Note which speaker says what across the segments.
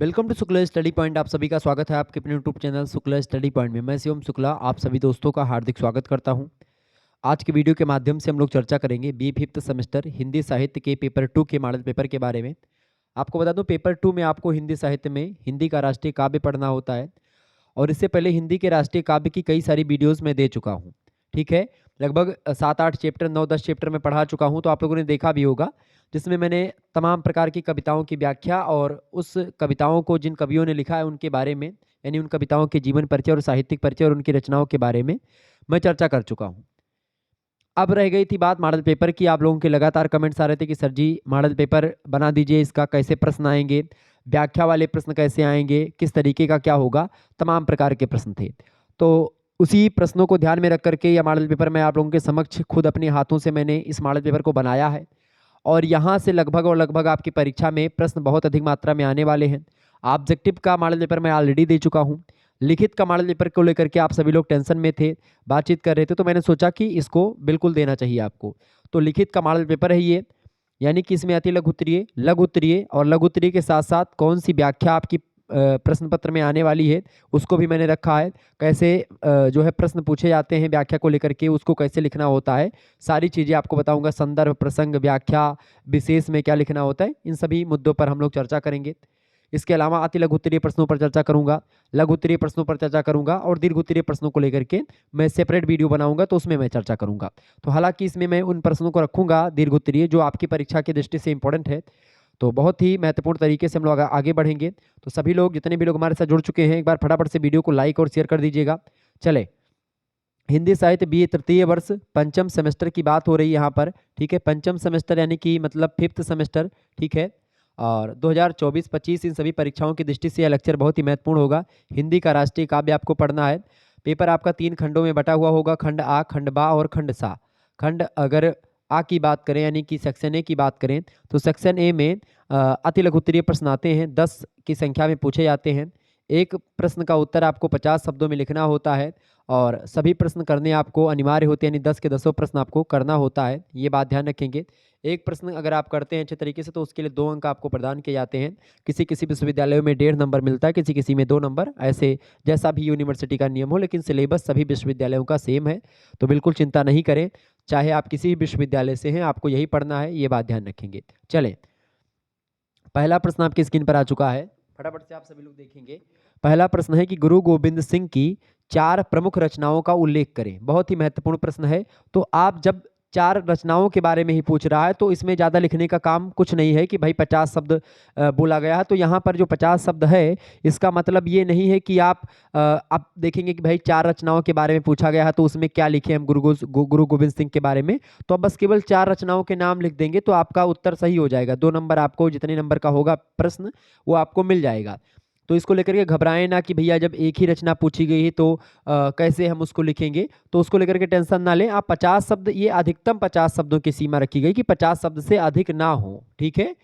Speaker 1: Welcome to Shukla study point. आप सभी का स्वागत है आपके अपने YouTube channel Shukla study point में। मैं शिवम शुक्ला आप सभी दोस्तों का हार्दिक स्वागत करता हूं। आज के वीडियो के माध्यम से हम लोग चर्चा करेंगे बी फिफ्थ सेमेस्टर हिंदी साहित्य के पेपर 2 के मॉडल पेपर के बारे में। आपको बता दूं, पेपर 2 में आपको हिंदी साहित्य में हिंदी का राष्ट्रीय काव्य पढ़ना होता है और इससे पहले हिंदी के राष्ट्रीय काव्य की कई सारी वीडियोज़ मैं दे चुका हूँ। ठीक है, लगभग 7-8 चैप्टर 9-10 चैप्टर में पढ़ा चुका हूँ, तो आप लोगों ने देखा भी होगा, जिसमें मैंने तमाम प्रकार की कविताओं की व्याख्या और उस कविताओं को जिन कवियों ने लिखा है उनके बारे में, यानी उन कविताओं के जीवन परिचय और साहित्यिक परिचय और उनकी रचनाओं के बारे में मैं चर्चा कर चुका हूँ। अब रह गई थी बात मॉडल पेपर की। आप लोगों के लगातार कमेंट्स आ रहे थे कि सर जी मॉडल पेपर बना दीजिए, इसका कैसे प्रश्न आएंगे, व्याख्या वाले प्रश्न कैसे आएंगे, किस तरीके का क्या होगा, तमाम प्रकार के प्रश्न थे। तो उसी प्रश्नों को ध्यान में रख करके यह मॉडल पेपर मैं आप लोगों के समक्ष खुद अपने हाथों से मैंने इस मॉडल पेपर को बनाया है और यहाँ से लगभग आपकी परीक्षा में प्रश्न बहुत अधिक मात्रा में आने वाले हैं। ऑब्जेक्टिव का मॉडल पेपर मैं ऑलरेडी दे चुका हूँ। लिखित का मॉडल पेपर को लेकर के आप सभी लोग टेंशन में थे, बातचीत कर रहे थे, तो मैंने सोचा कि इसको बिल्कुल देना चाहिए आपको। तो लिखित का मॉडल पेपर है ये, यानी कि इसमें आती है लघु उत्तरीय और लघु उत्तरीय के साथ साथ कौन सी व्याख्या आपकी प्रश्न पत्र में आने वाली है उसको भी मैंने रखा है। कैसे जो है प्रश्न पूछे जाते हैं व्याख्या को लेकर के, उसको कैसे लिखना होता है, सारी चीज़ें आपको बताऊंगा। संदर्भ, प्रसंग, व्याख्या, विशेष में क्या लिखना होता है, इन सभी मुद्दों पर हम लोग चर्चा करेंगे। इसके अलावा अति लघु उत्तरीय प्रश्नों पर चर्चा करूंगा, लघु उत्तरीय प्रश्नों पर चर्चा करूंगा और दीर्घ उत्तरीय प्रश्नों को लेकर के मैं सेपरेट वीडियो बनाऊंगा, तो उसमें मैं चर्चा करूंगा। तो हालांकि इसमें मैं उन प्रश्नों को रखूंगा दीर्घ उत्तरीय जो आपकी परीक्षा की दृष्टि से इंपॉर्टेंट है, तो बहुत ही महत्वपूर्ण तरीके से हम लोग आगे बढ़ेंगे। तो सभी लोग, जितने भी लोग हमारे साथ जुड़ चुके हैं, एक बार फटाफट से वीडियो को लाइक और शेयर कर दीजिएगा। चले, हिंदी साहित्य बी तृतीय वर्ष पंचम सेमेस्टर की बात हो रही है यहाँ पर। ठीक है, पंचम सेमेस्टर यानी कि मतलब फिफ्थ सेमेस्टर। ठीक है, और 2024-25 इन सभी परीक्षाओं की दृष्टि से यह लेक्चर बहुत ही महत्वपूर्ण होगा। हिंदी का राष्ट्रीय काव्य आपको पढ़ना है। पेपर आपका 3 खंडों में बटा हुआ होगा, खंड आ, खंड बा और खंड सा। खंड अगर आ की बात करें यानी कि सेक्शन ए की बात करें, तो सेक्शन ए में अति लघु उत्तरीय प्रश्न आते हैं, 10 की संख्या में पूछे जाते हैं। एक प्रश्न का उत्तर आपको 50 शब्दों में लिखना होता है और सभी प्रश्न करने आपको अनिवार्य होते हैं, यानी 10 के 10 प्रश्न आपको करना होता है, ये बात ध्यान रखेंगे। एक प्रश्न अगर आप करते हैं अच्छे तरीके से तो उसके लिए 2 अंक आपको प्रदान किए जाते हैं। किसी किसी विश्वविद्यालयों में 1.5 नंबर मिलता है, किसी किसी में 2 नंबर, ऐसे जैसा भी यूनिवर्सिटी का नियम हो, लेकिन सिलेबस सभी विश्वविद्यालयों का सेम है, तो बिल्कुल चिंता नहीं करें। चाहे आप किसी भी विश्वविद्यालय से हैं, आपको यही पढ़ना है, ये बात ध्यान रखेंगे। चलें, पहला प्रश्न आपकी स्क्रीन पर आ चुका है, फटाफट से आप सभी लोग देखेंगे। पहला प्रश्न है कि गुरु गोविंद सिंह की 4 प्रमुख रचनाओं का उल्लेख करें। बहुत ही महत्वपूर्ण प्रश्न है। तो आप जब 4 रचनाओं के बारे में ही पूछ रहा है तो इसमें ज़्यादा लिखने का काम कुछ नहीं है कि भाई 50 शब्द बोला गया है, तो यहाँ पर जो 50 शब्द है इसका मतलब ये नहीं है कि आप देखेंगे कि भाई 4 रचनाओं के बारे में पूछा गया है तो उसमें क्या लिखे हम गुरु गोविंद सिंह के बारे में, तो आप बस केवल 4 रचनाओं के नाम लिख देंगे तो आपका उत्तर सही हो जाएगा। 2 नंबर आपको, जितने नंबर का होगा प्रश्न वो आपको मिल जाएगा। तो इसको लेकर के घबराएं ना कि भैया जब एक ही रचना पूछी गई है तो कैसे हम उसको लिखेंगे, तो उसको लेकर के टेंशन ना लें। आप 50 शब्द, ये अधिकतम 50 शब्दों की सीमा रखी गई कि 50 शब्द से अधिक ना हो। ठीक है,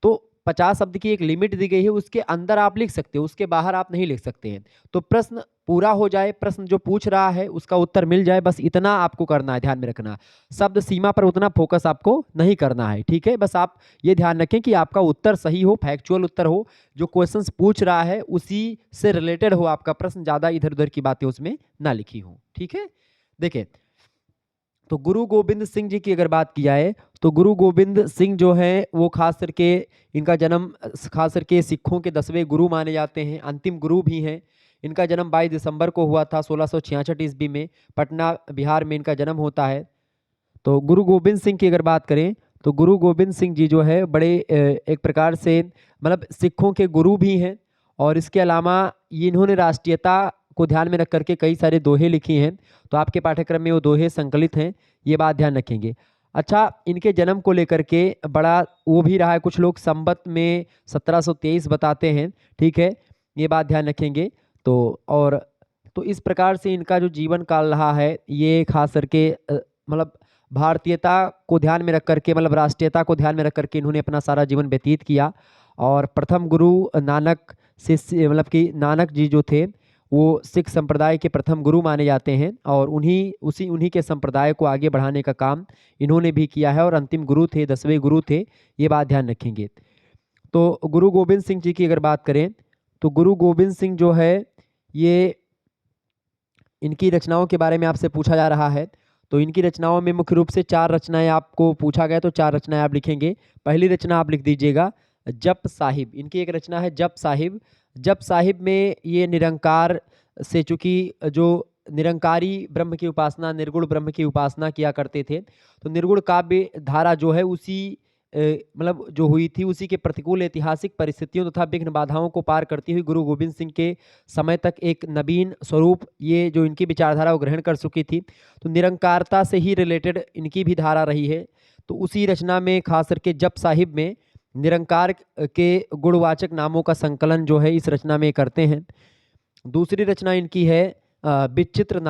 Speaker 1: तो 50 शब्द की एक लिमिट दी गई है, उसके अंदर आप लिख सकते हो, उसके बाहर आप नहीं लिख सकते हैं। तो प्रश्न पूरा हो जाए, प्रश्न जो पूछ रहा है उसका उत्तर मिल जाए, बस इतना आपको करना है, ध्यान में रखना। शब्द सीमा पर उतना फोकस आपको नहीं करना है। ठीक है, बस आप ये ध्यान रखें कि आपका उत्तर सही हो, फैक्चुअल उत्तर हो, जो क्वेश्चंस पूछ रहा है उसी से रिलेटेड हो आपका प्रश्न, ज्यादा इधर उधर की बातें उसमें ना लिखी हो। ठीक है, देखिए, तो गुरु गोविंद सिंह जी की अगर बात की जाए तो गुरु गोविंद सिंह जो है वो खास करके इनका जन्म खास करके सिखों के 10वें गुरु माने जाते हैं, अंतिम गुरु भी हैं। इनका जन्म 22 दिसंबर को हुआ था 1666 ईस्वी में, पटना बिहार में इनका जन्म होता है। तो गुरु गोविंद सिंह की अगर बात करें तो गुरु गोविंद सिंह जी जो है बड़े एक प्रकार से मतलब सिखों के गुरु भी हैं और इसके अलावा ये इन्होंने राष्ट्रीयता को ध्यान में रख करके कई सारे दोहे लिखी हैं, तो आपके पाठ्यक्रम में वो दोहे संकलित हैं, ये बात ध्यान रखेंगे। अच्छा, इनके जन्म को लेकर के बड़ा वो भी रहा है, कुछ लोग संवत में 1723 बताते हैं। ठीक है, ये बात ध्यान रखेंगे। तो और तो इस प्रकार से इनका जो जीवन काल रहा है ये खास करके मतलब भारतीयता को ध्यान में रख करके, मतलब राष्ट्रीयता को ध्यान में रख करके इन्होंने अपना सारा जीवन व्यतीत किया। और प्रथम गुरु नानक से मतलब कि नानक जी जो थे वो सिख संप्रदाय के प्रथम गुरु माने जाते हैं और उन्हीं के संप्रदाय को आगे बढ़ाने का काम इन्होंने भी किया है और अंतिम गुरु थे, 10वें गुरु थे, ये बात ध्यान रखेंगे। तो गुरु गोविंद सिंह जी की अगर बात करें तो गुरु गोविंद सिंह जो है ये इनकी रचनाओं के बारे में आपसे पूछा जा रहा है। तो इनकी रचनाओं में मुख्य रूप से 4 रचनाएं आपको पूछा गया, तो 4 रचनाएं आप लिखेंगे। पहली रचना आप लिख दीजिएगा जप साहिब। इनकी एक रचना है जप साहिब। जप साहिब में ये निरंकार से, चूंकि जो निरंकारी ब्रह्म की उपासना, निर्गुण ब्रह्म की उपासना किया करते थे, तो निर्गुण काव्य धारा जो है उसी मतलब जो हुई थी उसी के प्रतिकूल ऐतिहासिक परिस्थितियों तथा विघ्न बाधाओं को पार करती हुई गुरु गोविंद सिंह के समय तक एक नवीन स्वरूप ये जो इनकी विचारधारा वो ग्रहण कर चुकी थी। तो निरंकारता से ही रिलेटेड इनकी भी धारा रही है। तो उसी रचना में खास करके जप साहिब में निरंकार के गुणवाचक नामों का संकलन जो है इस रचना में करते हैं। दूसरी रचना इनकी है विचित्र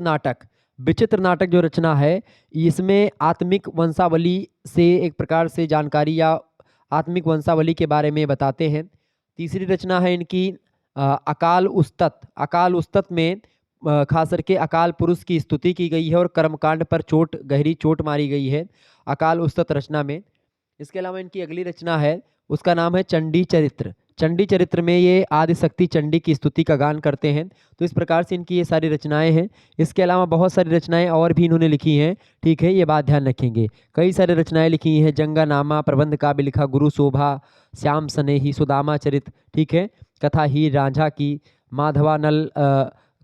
Speaker 1: नाटक। विचित्र नाटक जो रचना है इसमें आत्मिक वंशावली से एक प्रकार से जानकारी या आत्मिक वंशावली के बारे में बताते हैं। तीसरी रचना है इनकी अकाल उस्तत। अकाल उस्तत में खास करके अकाल पुरुष की स्तुति की गई है और कर्मकांड पर गहरी चोट मारी गई है अकाल उस्तत रचना में। इसके अलावा इनकी अगली रचना है उसका नाम है चंडी चरित्र। चंडी चरित्र में ये आदिशक्ति चंडी की स्तुति का गान करते हैं। तो इस प्रकार से इनकी ये सारी रचनाएं हैं। इसके अलावा बहुत सारी रचनाएं और भी इन्होंने लिखी हैं, ठीक है, ये बात ध्यान रखेंगे। कई सारी रचनाएं लिखी हैं, जंगा नामा, प्रबंध काव्य लिखा, गुरु शोभा, श्याम स्नेही, सुदामा चरित, ठीक है, कथा हीर रांझा की, माधवानल,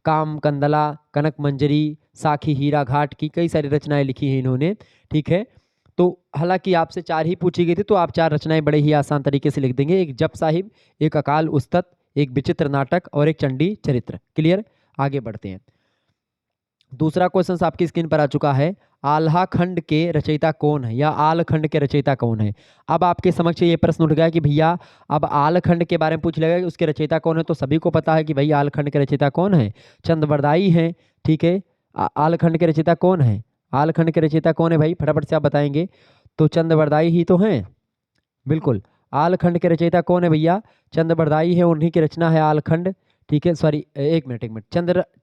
Speaker 1: काम कंदला, कनक मंजरी, साखी हीरा घाट की, कई सारी रचनाएं लिखी हैं इन्होंने, ठीक है। तो हालांकि आपसे 4 ही पूछी गई थी, तो आप 4 रचनाएं बड़े ही आसान तरीके से लिख देंगे। एक जप साहिब, एक अकाल उस्तत, एक विचित्र नाटक और एक चंडी चरित्र। क्लियर, आगे बढ़ते हैं। दूसरा क्वेश्चन आपकी स्क्रीन पर आ चुका है, आल्हा खंड के रचयिता कौन है या आल खंड के रचयिता कौन है। अब आपके समक्ष ये प्रश्न उठ गया कि भैया अब आल खंड के बारे में पूछ लेगा कि उसके रचयिता कौन है। तो सभी को पता है कि भाई आल खंड के रचयिता कौन है, चंद्रबरदाई हैं, ठीक है। आल खंड के रचयिता कौन है, आल खंड के रचयिता कौन है भाई, फटाफट से आप बताएंगे। तो चंद्रबरदाई ही तो हैं, बिल्कुल। आल खंड के रचयिता कौन है भैया, चंद्रबरदाई है, उन्हीं की रचना है आल खंड, ठीक है। सॉरी, एक मिनट,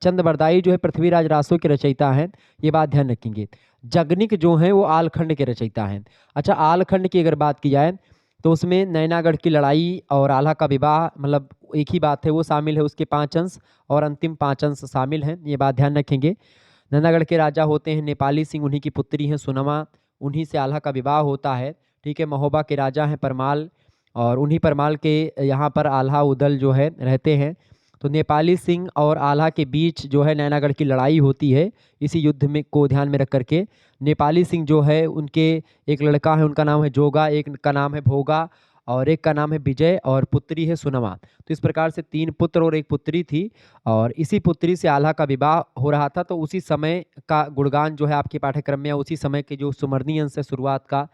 Speaker 1: चंद्रबरदाई जो है पृथ्वीराज रासो के रचयिता हैं, ये बात ध्यान रखेंगे। जगनिक जो है वो आलखंड के रचयिता हैं। अच्छा, आलखंड की अगर बात की जाए तो उसमें नैनागढ़ की लड़ाई और आल्हा का विवाह, मतलब एक ही बात है, वो शामिल है। उसके 5 अंश और अंतिम 5 अंश शामिल हैं, ये बात ध्यान रखेंगे। नैनागढ़ के राजा होते हैं नेपाली सिंह, उन्हीं की पुत्री हैं सुनमा, उन्हीं से आल्हा का विवाह होता है, ठीक है। महोबा के राजा हैं परमाल, और उन्हीं परमाल के यहाँ पर आल्हा उदल जो है रहते हैं। तो नेपाली सिंह और आल्हा के बीच जो है नैनागढ़ की लड़ाई होती है। इसी युद्ध में को ध्यान में रख करके नेपाली सिंह जो है उनके एक लड़का है, उनका नाम है जोगा, एक का नाम है भोगा और एक का नाम है विजय, और पुत्री है सुनमा। तो इस प्रकार से 3 पुत्र और एक पुत्री थी, और इसी पुत्री से आल्हा का विवाह हो रहा था। तो उसी समय का गुणगान जो है आपके पाठ्यक्रम में, उसी समय के जो सुमरनी अंश है शुरुआत का,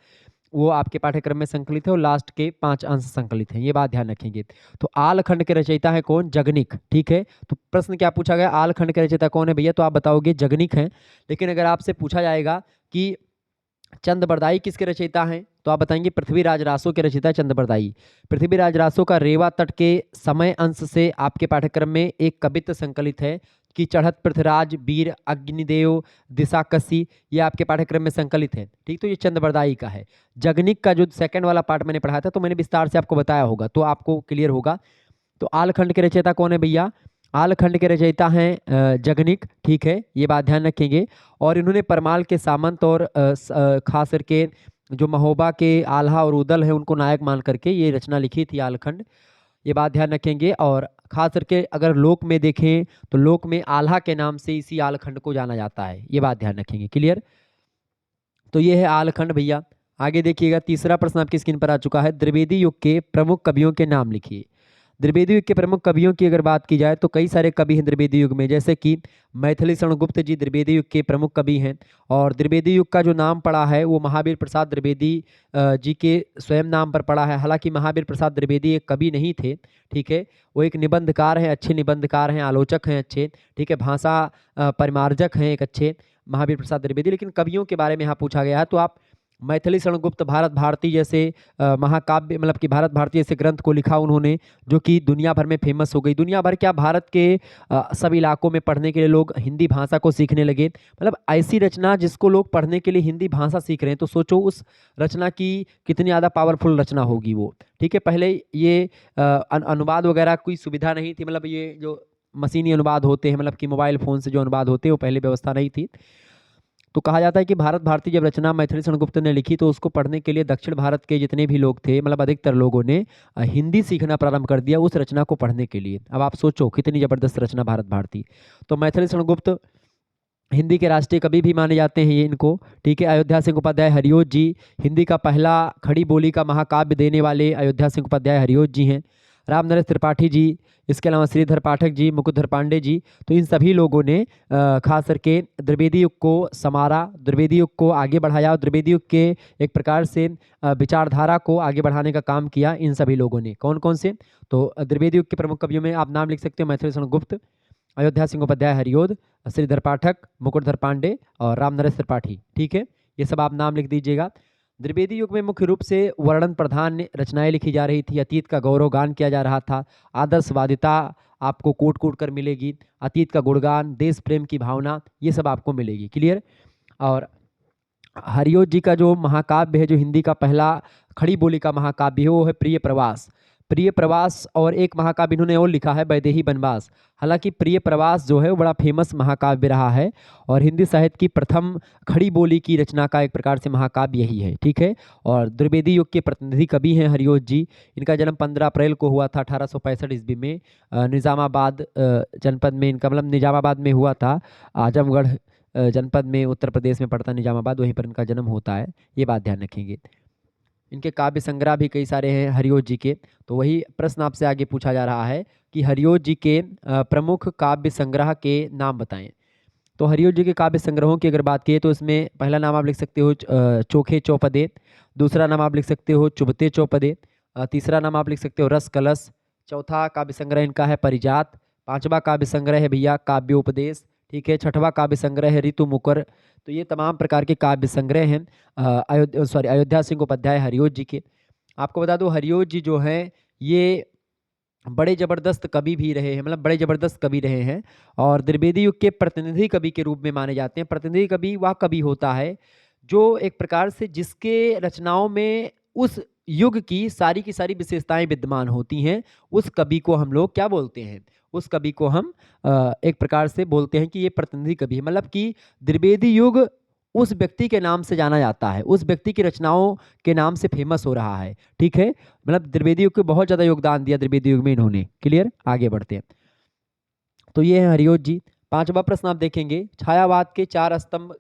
Speaker 1: वो आपके पाठ्यक्रम में संकलित है, और लास्ट के 5 अंश संकलित हैं, ये बात ध्यान रखेंगे। तो आल खंड के रचयिता है कौन, जगनिक, ठीक है। तो प्रश्न क्या पूछा गया, आल खंड के रचयिता कौन है भैया, तो आप बताओगे जगनिक हैं। लेकिन अगर आपसे पूछा जाएगा कि चंद्रबरदाई किसके रचयिता हैं, तो आप बताएंगे पृथ्वीराज रासो के रचयिता चंद्रबरदाई। पृथ्वीराज रासो का रेवा तट के समय अंश से आपके पाठ्यक्रम में एक कवित्त संकलित है कि चढ़त पृथ्वीराज वीर अग्निदेव दिशाकसी, ये आपके पाठ्यक्रम में संकलित है, ठीक। तो ये चंद्रबरदाई का है। जगनिक का जो सेकंड वाला पार्ट मैंने पढ़ाया था, तो मैंने विस्तार से आपको बताया होगा, तो आपको क्लियर होगा। तो आलखंड के रचयिता कौन है भैया, आलखंड के रचयिता हैं जगनिक, ठीक है, ये बात ध्यान रखेंगे। और इन्होंने परमाल के सामंत और खास करके जो महोबा के आल्हा और उदल है उनको नायक मान करके ये रचना लिखी थी आलखंड, ये बात ध्यान रखेंगे। और खास करके अगर लोक में देखें तो लोक में आल्हा के नाम से इसी आलखंड को जाना जाता है, ये बात ध्यान रखेंगे। क्लियर, तो ये है आलखंड भैया। आगे देखिएगा, तीसरा प्रश्न आपकी स्क्रीन पर आ चुका है, द्विवेदी युग के प्रमुख कवियों के नाम लिखिए। द्विवेदी युग के प्रमुख कवियों की अगर बात की जाए तो कई सारे कवि हैं द्विवेदी युग में, जैसे कि मैथिली शरण गुप्त जी द्विवेदी युग के प्रमुख कवि हैं। और द्विवेदी युग का जो नाम पड़ा है वो महावीर प्रसाद द्विवेदी जी के स्वयं नाम पर पड़ा है। हालांकि महावीर प्रसाद द्विवेदी एक कवि नहीं थे, ठीक है, वो एक निबंधकार हैं, अच्छे निबंधकार हैं, आलोचक हैं अच्छे, ठीक है, भाषा परिमार्जक हैं एक अच्छे महावीर प्रसाद द्विवेदी। लेकिन कवियों के बारे में यहाँ पूछा गया है, तो आप मैथिली शरणगुप्त भारत भारती जैसे महाकाव्य मतलब कि भारत भारती जैसे ग्रंथ को लिखा उन्होंने, जो कि दुनिया भर में फेमस हो गई। दुनिया भर क्या, भारत के सब इलाकों में पढ़ने के लिए लोग हिंदी भाषा को सीखने लगे। मतलब ऐसी रचना जिसको लोग पढ़ने के लिए हिंदी भाषा सीख रहे हैं, तो सोचो उस रचना की कितनी ज़्यादा पावरफुल रचना होगी वो। ठीक है, पहले ये अनुवाद वगैरह कोई सुविधा नहीं थी, मतलब ये जो मशीनी अनुवाद होते हैं, मतलब कि मोबाइल फ़ोन से जो अनुवाद होते हैं, वो पहले व्यवस्था नहीं थी। तो कहा जाता है कि भारत भारती जब रचना मैथिली शरणगुप्त ने लिखी, तो उसको पढ़ने के लिए दक्षिण भारत के जितने भी लोग थे, मतलब अधिकतर लोगों ने हिंदी सीखना प्रारंभ कर दिया उस रचना को पढ़ने के लिए। अब आप सोचो कितनी जबरदस्त रचना भारत भारती। तो मैथिली शरणगुप्त हिंदी के राष्ट्रीय कवि भी माने जाते हैं ये इनको। ठीक है, अयोध्या सिंह उपाध्याय हरियोज जी हिंदी का पहला खड़ी बोली का महाकाव्य देने वाले अयोध्या सिंह उपाध्याय हरियोज जी हैं। राम नरेश त्रिपाठी जी, इसके अलावा श्रीधर पाठक जी, मुकुटधर पांडे जी, तो इन सभी लोगों ने खास करके द्विवेदी युग को संवारा, द्विवेदी युग को आगे बढ़ाया और द्विवेदी युग के एक प्रकार से विचारधारा को आगे बढ़ाने का काम किया इन सभी लोगों ने। कौन कौन से? तो द्विवेदी युग के प्रमुख कवियों में आप नाम लिख सकते हो मैथिली शरणगुप्त, अयोध्या सिंह उपाध्याय हरियोध, श्रीधर पाठक, मुकुटधर पांडे और राम नरेश त्रिपाठी। ठीक है, ये सब आप नाम लिख दीजिएगा। द्विवेदी युग में मुख्य रूप से वर्णन प्रधान रचनाएं लिखी जा रही थी, अतीत का गौरव गान किया जा रहा था, आदर्शवादिता आपको कूट कूट कर मिलेगी, अतीत का गुणगान, देश प्रेम की भावना, ये सब आपको मिलेगी। क्लियर? और हरियोज जी का जो महाकाव्य है, जो हिंदी का पहला खड़ी बोली का महाकाव्य है, वो है प्रिय प्रवास। प्रिय प्रवास और एक महाकाव्य इन्होंने और लिखा है वैदेही वनवास। हालांकि प्रिय प्रवास जो है वो बड़ा फेमस महाकाव्य रहा है और हिंदी साहित्य की प्रथम खड़ी बोली की रचना का एक प्रकार से महाकाव्य यही है। ठीक है, और द्विवेदी युग के प्रतिनिधि कवि हैं हरियोज जी। इनका जन्म 15 अप्रैल को हुआ था 1865 ईस्वी में, निज़ामाबाद जनपद में इनका, मतलब निज़ामाबाद में हुआ था। आजमगढ़ जनपद में उत्तर प्रदेश में पड़ता निज़ामाबाद, वहीं पर इनका जन्म होता है, ये बात ध्यान रखेंगे। इनके काव्य संग्रह भी कई सारे हैं हरियोज जी के। तो वही प्रश्न आपसे आगे पूछा जा रहा है कि हरियोज जी के प्रमुख काव्य संग्रह के नाम बताएं। तो हरियोज जी के काव्य संग्रहों की अगर बात की तो इसमें पहला नाम आप लिख सकते हो चोखे चौपदे, दूसरा नाम आप लिख सकते हो चुभते चौपदे, तीसरा नाम आप लिख सकते हो रस कलश, चौथा काव्य संग्रह इनका है परिजात, पांचवा काव्य संग्रह है भैया काव्योपदेश। ठीक है, छठवां काव्य संग्रह है ऋतु मुकर। तो ये तमाम प्रकार के काव्य संग्रह हैं अयोध्या सिंह उपाध्याय हरियोज जी के। आपको बता दो हरियोज जी जो हैं ये बड़े जबरदस्त कवि भी रहे हैं, मतलब बड़े जबरदस्त कवि रहे हैं और द्विवेदी युग के प्रतिनिधि कवि के रूप में माने जाते हैं। प्रतिनिधि कवि वह कवि होता है जो एक प्रकार से जिसके रचनाओं में उस युग की सारी विशेषताएं विद्यमान होती हैं, उस कवि को हम लोग क्या बोलते हैं? उस कवि को हम एक प्रकार से बोलते हैं कि ये प्रतिनिधि कवि है। मतलब कि द्विवेदी युग उस व्यक्ति के नाम से जाना जाता है, उस व्यक्ति की रचनाओं के नाम से फेमस हो रहा है। ठीक है, मतलब द्विवेदी युग को बहुत ज्यादा योगदान दिया द्विवेदी युग में इन्होंने। क्लियर? आगे बढ़ते हैं। तो ये है हरियोज जी। पांचवा प्रश्न आप देखेंगे, छायावाद के चार स्तंभ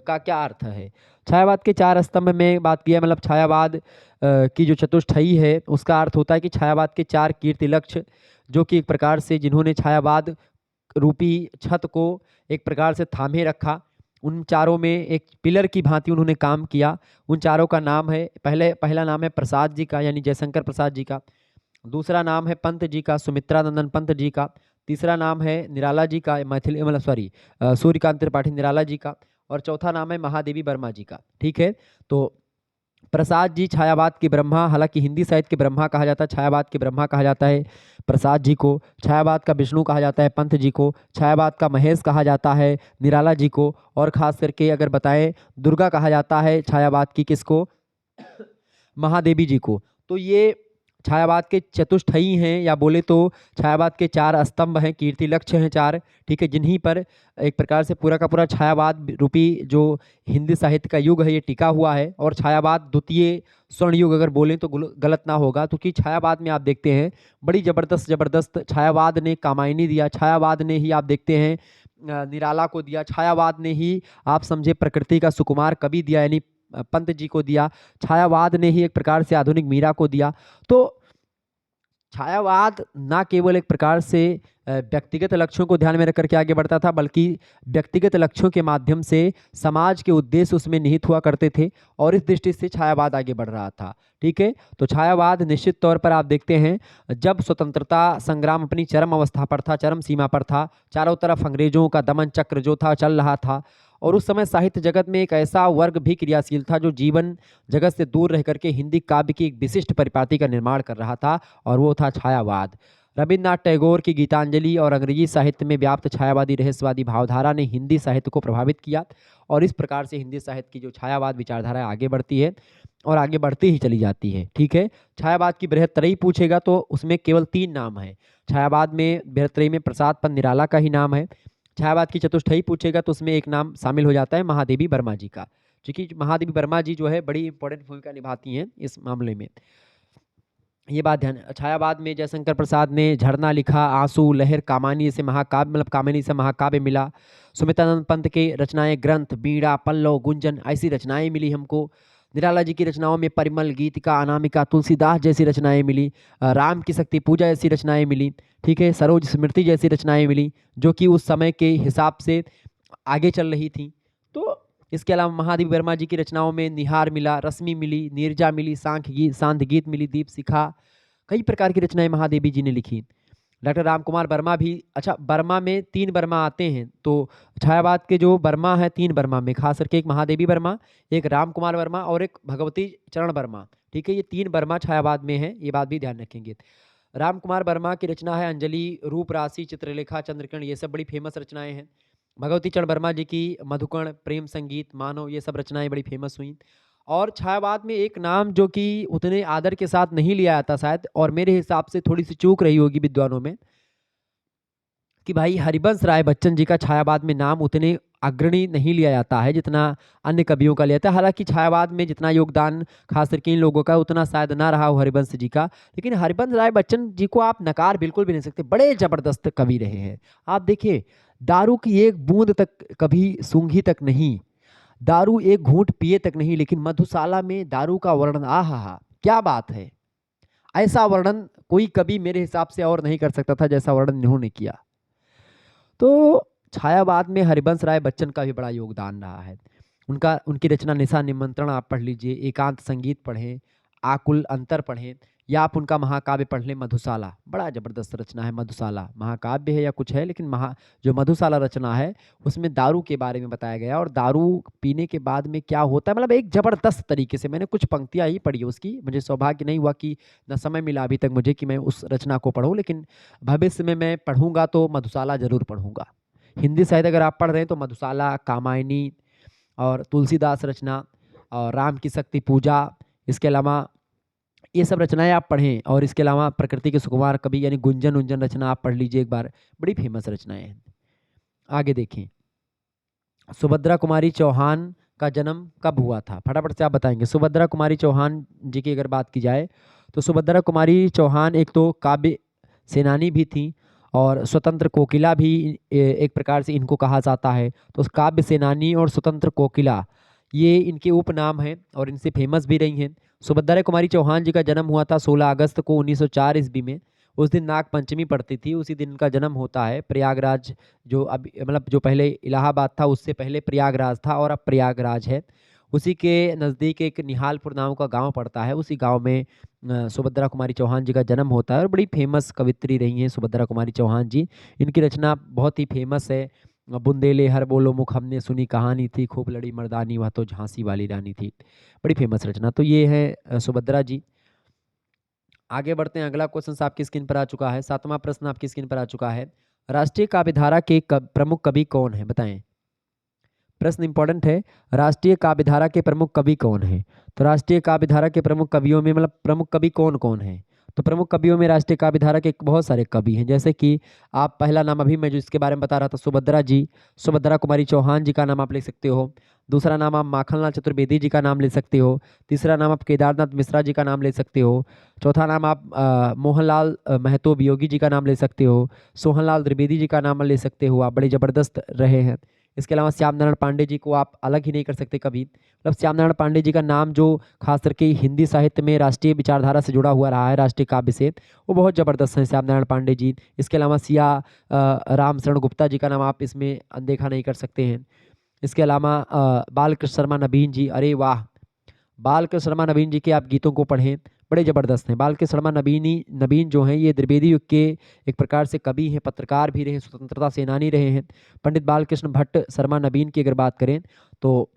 Speaker 1: का क्या अर्थ है? छायावाद के चार स्तंभ में बात किया, मतलब छायावाद की जो चतुष्टयी है उसका अर्थ होता है कि छायावाद के चार कीर्ति लक्ष्य, जो कि एक प्रकार से जिन्होंने छायावाद रूपी छत को एक प्रकार से थामे रखा, उन चारों में एक पिलर की भांति उन्होंने काम किया। उन चारों का नाम है, पहला नाम है प्रसाद जी का, यानी जयशंकर प्रसाद जी का। दूसरा नाम है पंत जी का, सुमित्रा नंदन पंत जी का। तीसरा नाम है निराला जी का, मैथिली मतलब सॉरी सूर्यकांत त्रिपाठी निराला जी का। और चौथा नाम है महादेवी वर्मा जी का। ठीक है, तो प्रसाद जी छायावाद के ब्रह्मा, हालांकि हिंदी साहित्य के ब्रह्मा कहा जाता है, छायावाद के ब्रह्मा कहा जाता है प्रसाद जी को, छायावाद का विष्णु कहा जाता है पंत जी को, छायावाद का महेश कहा जाता है निराला जी को, और खास करके अगर बताएं दुर्गा कहा जाता है छायावाद की किसको? महादेवी जी को। तो ये छायावाद के चतुष्टयी हैं, या बोले तो छायावाद के चार स्तंभ हैं, कीर्ति लक्ष्य हैं चार। ठीक है, जिन्हीं पर एक प्रकार से पूरा का पूरा छायावाद रूपी जो हिंदी साहित्य का युग है ये टिका हुआ है। और छायावाद द्वितीय स्वर्ण युग अगर बोलें तो गलत ना होगा, क्योंकि छायावाद में आप देखते हैं बड़ी जबरदस्त जबरदस्त छायावाद ने कामायनी दिया, छायावाद ने ही आप देखते हैं निराला को दिया, छायावाद ने ही आप समझे प्रकृति का सुकुमार कवि दिया, यानी पंत जी को दिया, छायावाद ने ही एक प्रकार से आधुनिक मीरा को दिया। तो छायावाद ना केवल एक प्रकार से व्यक्तिगत लक्ष्यों को ध्यान में रख करके आगे बढ़ता था, बल्कि व्यक्तिगत लक्ष्यों के माध्यम से समाज के उद्देश्य उसमें निहित हुआ करते थे, और इस दृष्टि से छायावाद आगे बढ़ रहा था। ठीक है, तो छायावाद निश्चित तौर पर आप देखते हैं जब स्वतंत्रता संग्राम अपनी चरम अवस्था पर था, चरम सीमा पर था, चारों तरफ अंग्रेजों का दमन चक्र जो था चल रहा था, और उस समय साहित्य जगत में एक ऐसा वर्ग भी क्रियाशील था जो जीवन जगत से दूर रह करके हिंदी काव्य की एक विशिष्ट परिपाटी का निर्माण कर रहा था, और वो था छायावाद। रविन्द्रनाथ टैगोर की गीतांजलि और अंग्रेजी साहित्य में व्याप्त छायावादी रहस्यवादी भावधारा ने हिंदी साहित्य को प्रभावित किया, और इस प्रकार से हिंदी साहित्य की जो छायावाद विचारधारा आगे बढ़ती है और आगे बढ़ती ही चली जाती है। ठीक है, छायावाद की बृहत्तरई पूछेगा तो उसमें केवल 3 नाम है। छायावाद में बृहत्तरई में प्रसाद पन्त निराला का ही नाम है। छायावाद की चतुष्टयी पूछेगा तो उसमें एक नाम शामिल हो जाता है महादेवी वर्मा जी का, क्योंकि महादेवी वर्मा जी जो है बड़ी इंपॉर्टेंट भूमिका निभाती हैं इस मामले में। ये बात ध्यान। छायावाद में जयशंकर प्रसाद ने झरना लिखा, आंसू, लहर, कामानी से महाकाव्य मतलब कामिनी से महाकाव्य मिला। सुमित्रानंद पंत के रचनाएं ग्रंथ, बीड़ा, पल्लव, गुंजन ऐसी रचनाएं मिली हमको। निराला जी की रचनाओं में परिमल, गीतिका, अनामिका, तुलसीदास जैसी रचनाएं मिली। राम की शक्ति पूजा जैसी रचनाएं मिली। ठीक है, सरोज स्मृति जैसी रचनाएं मिली जो कि उस समय के हिसाब से आगे चल रही थी। तो इसके अलावा महादेवी वर्मा जी की रचनाओं में निहार मिला, रश्मि मिली, नीरजा मिली, सांध्य गीत मिली, दीप शिखा, कई प्रकार की रचनाएं महादेवी जी ने लिखी। डॉक्टर रामकुमार वर्मा भी, अच्छा वर्मा में 3 वर्मा आते हैं, तो छायावाद के जो वर्मा है 3 वर्मा में खास करके एक महादेवी वर्मा, एक रामकुमार वर्मा और एक भगवती चरण वर्मा। ठीक है, ये 3 वर्मा छायावाद में है, ये बात भी ध्यान रखेंगे। रामकुमार वर्मा की रचना है अंजलि, रूप राशि, चित्रलेखा, चंद्रकिरण, ये सब बड़ी फेमस रचनाएं हैं। भगवती चरण वर्मा जी की मधुकर्ण, प्रेम संगीत, मानव, ये सब रचनाएं बड़ी फेमस हुई। और छायावाद में एक नाम जो कि उतने आदर के साथ नहीं लिया जाता शायद, और मेरे हिसाब से थोड़ी सी चूक रही होगी विद्वानों में, कि भाई हरिवंश राय बच्चन जी का छायावाद में नाम उतने अग्रणी नहीं लिया जाता है जितना अन्य कवियों का लिया जाता है। हालांकि छायावाद में जितना योगदान खास करके इन लोगों का उतना शायद ना रहा हो हरिवंश जी का, लेकिन हरिवंश राय बच्चन जी को आप नकार बिल्कुल भी नहीं सकते, बड़े जबरदस्त कवि रहे हैं। आप देखिए, दारू की एक बूंद तक कभी सूंघी तक नहीं, दारू एक घूंट पिए तक नहीं, लेकिन मधुशाला में दारू का वर्णन, आहा क्या बात है। ऐसा वर्णन कोई कवि मेरे हिसाब से और नहीं कर सकता था जैसा वर्णन इन्होंने किया। तो छायावाद में हरिवंश राय बच्चन का भी बड़ा योगदान रहा है। उनकी रचना निशा निमंत्रण आप पढ़ लीजिए, एकांत संगीत पढ़ें, आकुल अंतर पढ़ें, या आप उनका महाकाव्य पढ़ लें मधुशाला, बड़ा जबरदस्त रचना है मधुशाला। महाकाव्य है या कुछ है, लेकिन जो मधुशाला रचना है उसमें दारू के बारे में बताया गया, और दारू पीने के बाद में क्या होता है, मतलब एक जबरदस्त तरीके से। मैंने कुछ पंक्तियां ही पढ़ी उसकी, मुझे सौभाग्य नहीं हुआ कि न समय मिला अभी तक मुझे कि मैं उस रचना को पढ़ूं, लेकिन भविष्य में मैं पढ़ूंगा तो मधुशाला जरूर पढ़ूंगा। हिंदी साहित्य अगर आप पढ़ रहे हैं तो मधुशाला, कामायनी और तुलसीदास रचना और राम की शक्ति पूजा, इसके अलावा ये सब रचनाएं आप पढ़ें। और इसके अलावा प्रकृति के सुकुमार कवि यानी गुंजन उंजन रचना आप पढ़ लीजिए एक बार, बड़ी फेमस रचनाएं हैं। आगे देखें, सुभद्रा कुमारी चौहान का जन्म कब हुआ था, फटाफट से आप बताएंगे। सुभद्रा कुमारी चौहान जी की अगर बात की जाए तो सुभद्रा कुमारी चौहान एक तो काव्य सेनानी भी थी और स्वतंत्र कोकिला भी एक प्रकार से इनको कहा जाता है। तो काव्य सेनानी और स्वतंत्र कोकिला ये इनके उपनाम हैं और इनसे फेमस भी रही हैं। सुभद्रा कुमारी चौहान जी का जन्म हुआ था 16 अगस्त को 1904 ईस्वी में। उस दिन नाग पंचमी पड़ती थी, उसी दिन इनका जन्म होता है। प्रयागराज जो अब मतलब जो पहले इलाहाबाद था उससे पहले प्रयागराज था और अब प्रयागराज है। उसी के नज़दीक एक निहालपुर नाम का गांव पड़ता है, उसी गांव में सुभद्रा कुमारी चौहान जी का जन्म होता है और बड़ी फेमस कवित्री रही हैं सुभद्रा कुमारी चौहान जी। इनकी रचना बहुत ही फेमस है। बुंदेले हर बोलो मुख हमने सुनी कहानी थी, खूब लड़ी मर्दानी वह तो झांसी वाली रानी थी, बड़ी फेमस रचना। तो ये है सुभद्रा जी। आगे बढ़ते हैं, अगला क्वेश्चन आपकी स्क्रीन पर आ चुका है, 7वां प्रश्न आपकी स्क्रीन पर आ चुका है। राष्ट्रीय काव्यधारा के प्रमुख कवि कौन है, बताएं। प्रश्न इंपॉर्टेंट है, राष्ट्रीय काव्यधारा के प्रमुख कवि कौन है। तो राष्ट्रीय काव्यधारा के प्रमुख कवियों में मतलब प्रमुख कवि कौन कौन है, तो प्रमुख कवियों में राष्ट्रीय काव्यधारा के बहुत सारे कवि हैं। जैसे कि आप पहला नाम अभी मैं जो इसके बारे में बता रहा था सुभद्रा जी, सुभद्रा कुमारी चौहान जी का नाम आप लिख सकते हो। दूसरा नाम आप माखनलाल चतुर्वेदी जी का नाम ले सकते हो। तीसरा नाम आप केदारनाथ मिश्रा जी का नाम ले सकते हो। चौथा नाम आप मोहनलाल महतो वियोगी जी का नाम ले सकते हो। सोहनलाल द्विवेदी जी का नाम ले सकते हो, आप बड़े जबरदस्त रहे हैं। इसके अलावा श्याम नारायण पांडे जी को आप अलग ही नहीं कर सकते कभी, मतलब श्याम नारायण पांडे जी का नाम जो खास करके हिंदी साहित्य में राष्ट्रीय विचारधारा से जुड़ा हुआ रहा है, राष्ट्रीय काव्य से, वो बहुत जबरदस्त है श्याम नारायण पांडे जी। इसके अलावा सिया राम शरण गुप्ता जी का नाम आप इसमें अनदेखा नहीं कर सकते हैं। इसके अलावा बालकृष्ण शर्मा नबीन जी, अरे वाह, बालकृष्ण शर्मा नवीन जी के आप गीतों को पढ़ें, बड़े ज़बरदस्त हैं। बालकृष्ण शर्मा नवीन जो हैं ये द्विवेदी युग के एक प्रकार से कवि हैं, पत्रकार भी रहे, स्वतंत्रता सेनानी रहे हैं। पंडित बालकृष्ण भट्ट शर्मा नवीन की अगर बात करें तो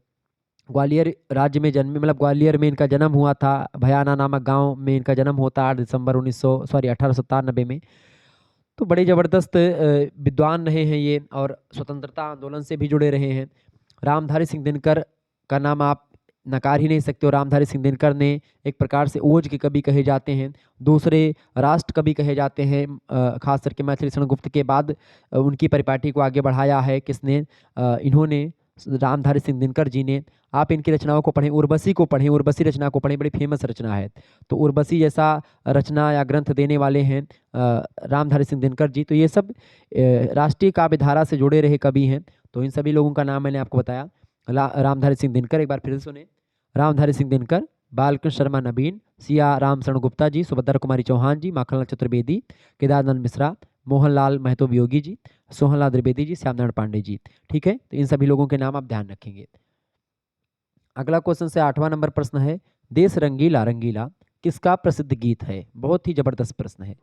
Speaker 1: ग्वालियर राज्य में जन्मे, मतलब ग्वालियर में इनका जन्म हुआ था। भयाना नामक गांव में इनका जन्म होता 8 दिसंबर 1897 में। तो बड़े ज़बरदस्त विद्वान रहे हैं ये, और स्वतंत्रता आंदोलन से भी जुड़े रहे हैं। रामधारी सिंह दिनकर का नाम आप नकार ही नहीं सकते, और रामधारी सिंह दिनकर ने एक प्रकार से ओज के कवि कहे जाते हैं, दूसरे राष्ट्र कवि कहे जाते हैं। खास करके मैथिली शरण गुप्त के बाद उनकी परिपाटी को आगे बढ़ाया है किसने? इन्होंने, रामधारी सिंह दिनकर जी ने। आप इनकी रचनाओं को पढ़ें, उर्वशी को पढ़ें, उर्वशी रचना को पढ़ें, बड़ी फेमस रचना है। तो उर्वशी जैसा रचना या ग्रंथ देने वाले हैं रामधारी सिंह दिनकर जी। तो ये सब राष्ट्रीय काव्य धारा से जुड़े रहे कवि हैं। तो इन सभी लोगों का नाम मैंने आपको बताया। रामधारी सिंह दिनकर, एक बार फिर से सुने। रामधारी सिंह दिनकर, बालकृष्ण शर्मा नवीन, सिया राम शरण गुप्ता जी, सुभद्रा कुमारी चौहान जी, माखनलाल चतुर्वेदी, केदारनंद मिश्रा, मोहनलाल महतो वियोगी जी, सोहनलाल द्विवेदी जी, श्यामनारायण पांडे जी। ठीक है, तो इन सभी लोगों के नाम आप ध्यान रखेंगे। अगला क्वेश्चन से 8वां नंबर प्रश्न है, देश रंगीला रंगीला किसका प्रसिद्ध गीत है? बहुत ही जबरदस्त प्रश्न है।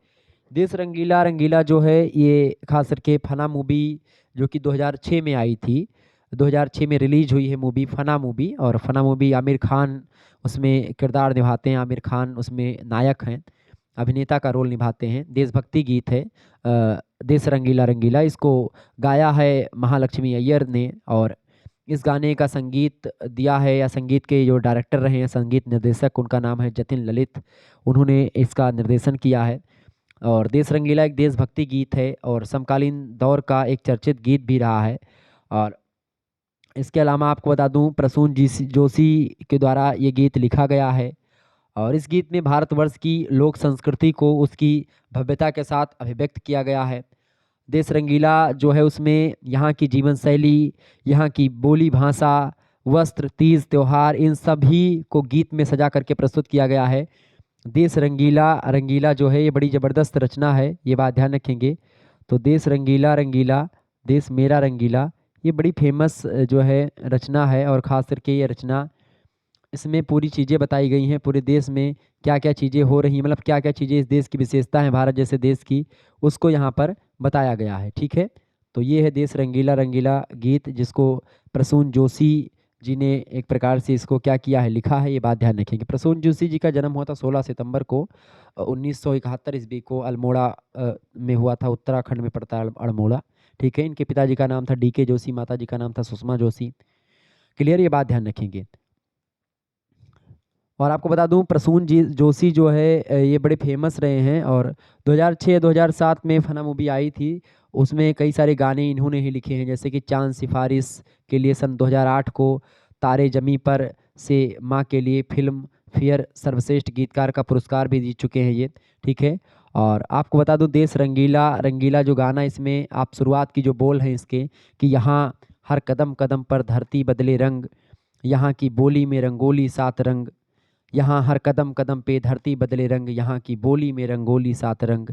Speaker 1: देश रंगीला रंगीला जो है ये खास करके फना मूवी जो कि 2006 में आई थी, 2006 में रिलीज हुई है मूवी, फना मूवी। और फना मूवी आमिर खान उसमें किरदार निभाते हैं, आमिर खान उसमें नायक हैं, अभिनेता का रोल निभाते हैं। देशभक्ति गीत है देश रंगीला रंगीला। इसको गाया है महालक्ष्मी अय्यर ने, और इस गाने का संगीत दिया है, या संगीत के जो डायरेक्टर रहे हैं, संगीत निर्देशक, उनका नाम है जतिन ललित, उन्होंने इसका निर्देशन किया है। और देश रंगीला एक देशभक्ति गीत है और समकालीन दौर का एक चर्चित गीत भी रहा है। और इसके अलावा आपको बता दूं, प्रसून जोशी के द्वारा ये गीत लिखा गया है, और इस गीत में भारतवर्ष की लोक संस्कृति को उसकी भव्यता के साथ अभिव्यक्त किया गया है। देश रंगीला जो है उसमें यहाँ की जीवन शैली, यहाँ की बोली भाषा, वस्त्र, तीज त्योहार, इन सभी को गीत में सजा करके प्रस्तुत किया गया है। देश रंगीला रंगीला जो है ये बड़ी ज़बरदस्त रचना है, ये बात ध्यान रखेंगे। तो देश रंगीला रंगीला, देश मेरा रंगीला, ये बड़ी फेमस जो है रचना है। और ख़ास करके ये रचना, इसमें पूरी चीज़ें बताई गई हैं, पूरे देश में क्या क्या चीज़ें हो रही हैं, मतलब क्या क्या चीज़ें इस देश की विशेषता हैं, भारत जैसे देश की, उसको यहाँ पर बताया गया है। ठीक है, तो ये है देश रंगीला रंगीला गीत, जिसको प्रसून जोशी जी ने एक प्रकार से इसको क्या किया है, लिखा है। ये बात ध्यान रखेंगे। प्रसून जोशी जी का जन्म हुआ था 16 सितंबर को 1971 ईस्वी को, अल्मोड़ा में हुआ था, उत्तराखंड में पड़ता है अल्मोड़ा। ठीक है, इनके पिताजी का नाम था DK जोशी, माता जी का नाम था सुषमा जोशी। क्लियर, ये बात ध्यान रखेंगे। और आपको बता दूं, प्रसून जी जोशी जो है ये बड़े फेमस रहे हैं, और 2006-2007 में फना मूवी आई थी, उसमें कई सारे गाने इन्होंने ही लिखे हैं, जैसे कि चांद सिफारिश के लिए सन 2008 को, तारे जमी पर से माँ के लिए फिल्म फेयर सर्वश्रेष्ठ गीतकार का पुरस्कार भी जीत चुके हैं ये। ठीक है, और आपको बता दूं, देश रंगीला रंगीला जो गाना, इसमें आप शुरुआत की जो बोल हैं इसके, कि यहाँ हर कदम कदम पर धरती बदले रंग, यहाँ की बोली में रंगोली सात रंग, यहाँ हर कदम कदम पे धरती बदले रंग, यहाँ की बोली में रंगोली सात रंग।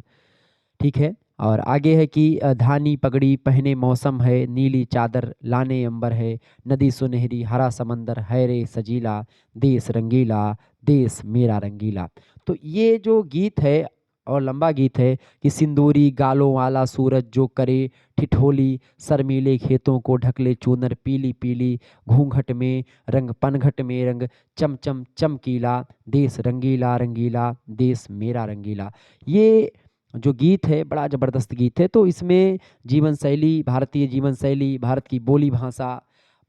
Speaker 1: ठीक है, और आगे है कि धानी पगड़ी पहने मौसम है, नीली चादर लाने अंबर है, नदी सुनहरी हरा समंदर है रे सजीला, देश रंगीला देश मेरा रंगीला। तो ये जो गीत है, और लंबा गीत है, कि सिंदूरी गालों वाला सूरज जो करे ठिठोली, शर्मीले खेतों को ढकले चूनर पीली पीली, घूंघट में रंग पनघट में रंग, चम चम चमकीला, देश रंगीला रंगीला देश मेरा रंगीला। ये जो गीत है बड़ा ज़बरदस्त गीत है। तो इसमें जीवन शैली, भारतीय जीवन शैली, भारत की बोली भाषा,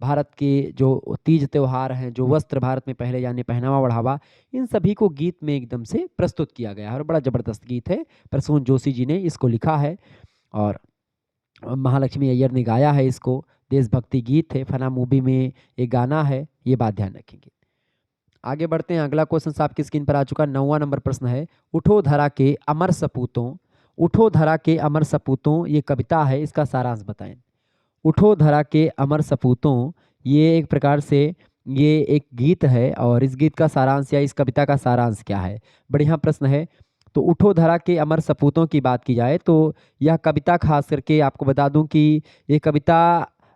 Speaker 1: भारत के जो तीज त्योहार हैं, जो वस्त्र भारत में पहले जाने, पहनावा बढ़ावा, इन सभी को गीत में एकदम से प्रस्तुत किया गया है, और बड़ा ज़बरदस्त गीत है। प्रसून जोशी जी ने इसको लिखा है, और महालक्ष्मी अय्यर ने गाया है इसको। देशभक्ति गीत है, फना मूवी में एक गाना है, ये बात ध्यान रखेंगे। आगे बढ़ते हैं, अगला क्वेश्चन आपकी स्क्रीन पर आ चुका, 9वां नंबर प्रश्न है, उठो धरा के अमर सपूतों, उठो धरा के अमर सपूतों, ये कविता है, इसका सारांश बताएं। उठो धरा के अमर सपूतों, ये एक प्रकार से ये एक गीत है, और इस गीत का सारांश या इस कविता का सारांश क्या है? बढ़िया प्रश्न है। तो उठो धरा के अमर सपूतों की बात की जाए तो यह कविता खास करके आपको बता दूं कि ये कविता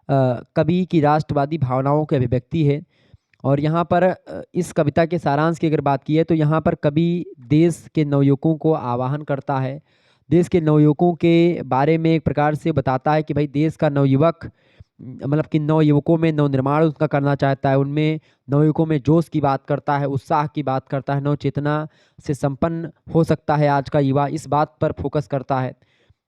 Speaker 1: कवि की राष्ट्रवादी भावनाओं की अभिव्यक्ति है, और यहाँ पर इस कविता के सारांश की अगर बात की है तो यहाँ पर कवि देश के नवयुवकों को आह्वान करता है, देश के नवयुवकों के बारे में एक प्रकार से बताता है कि भाई देश का नवयुवक मतलब कि नवयुवकों में नवनिर्माण उसका करना चाहता है, उनमें नवयुवकों में जोश की बात करता है, उत्साह की बात करता है, नव चेतना से संपन्न हो सकता है आज का युवा, इस बात पर फोकस करता है।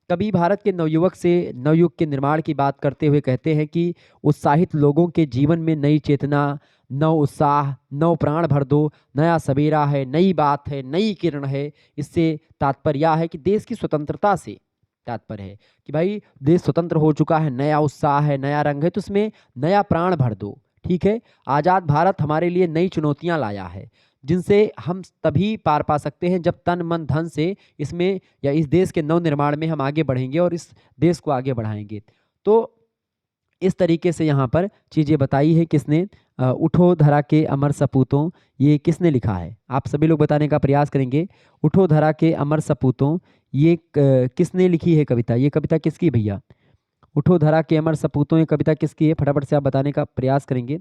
Speaker 1: कभी भारत के नवयुवक से नवयुग के निर्माण की बात करते हुए कहते हैं कि उत्साहित लोगों के जीवन में नई चेतना, नव उत्साह, नव प्राण भर दो, नया सवेरा है, नई बात है, नई किरण है। इससे तात्पर्य यह है कि देश की स्वतंत्रता से तात्पर्य है कि भाई देश स्वतंत्र हो चुका है, नया उत्साह है, नया रंग है, तो उसमें नया प्राण भर दो। ठीक है, आज़ाद भारत हमारे लिए नई चुनौतियां लाया है जिनसे हम तभी पार पा सकते हैं जब तन मन धन से इसमें या इस देश के नव निर्माण में हम आगे बढ़ेंगे और इस देश को आगे बढ़ाएंगे। तो इस तरीके से यहाँ पर चीज़ें बताई है किसने, उठो धरा के अमर सपूतों, ये किसने लिखा है? आप सभी लोग बताने का प्रयास करेंगे। उठो धरा के अमर सपूतों, ये किसने लिखी है कविता? ये कविता किसकी भैया? उठो धरा के अमर सपूतों, ये कविता किसकी है? फटाफट से आप बताने का प्रयास करेंगे।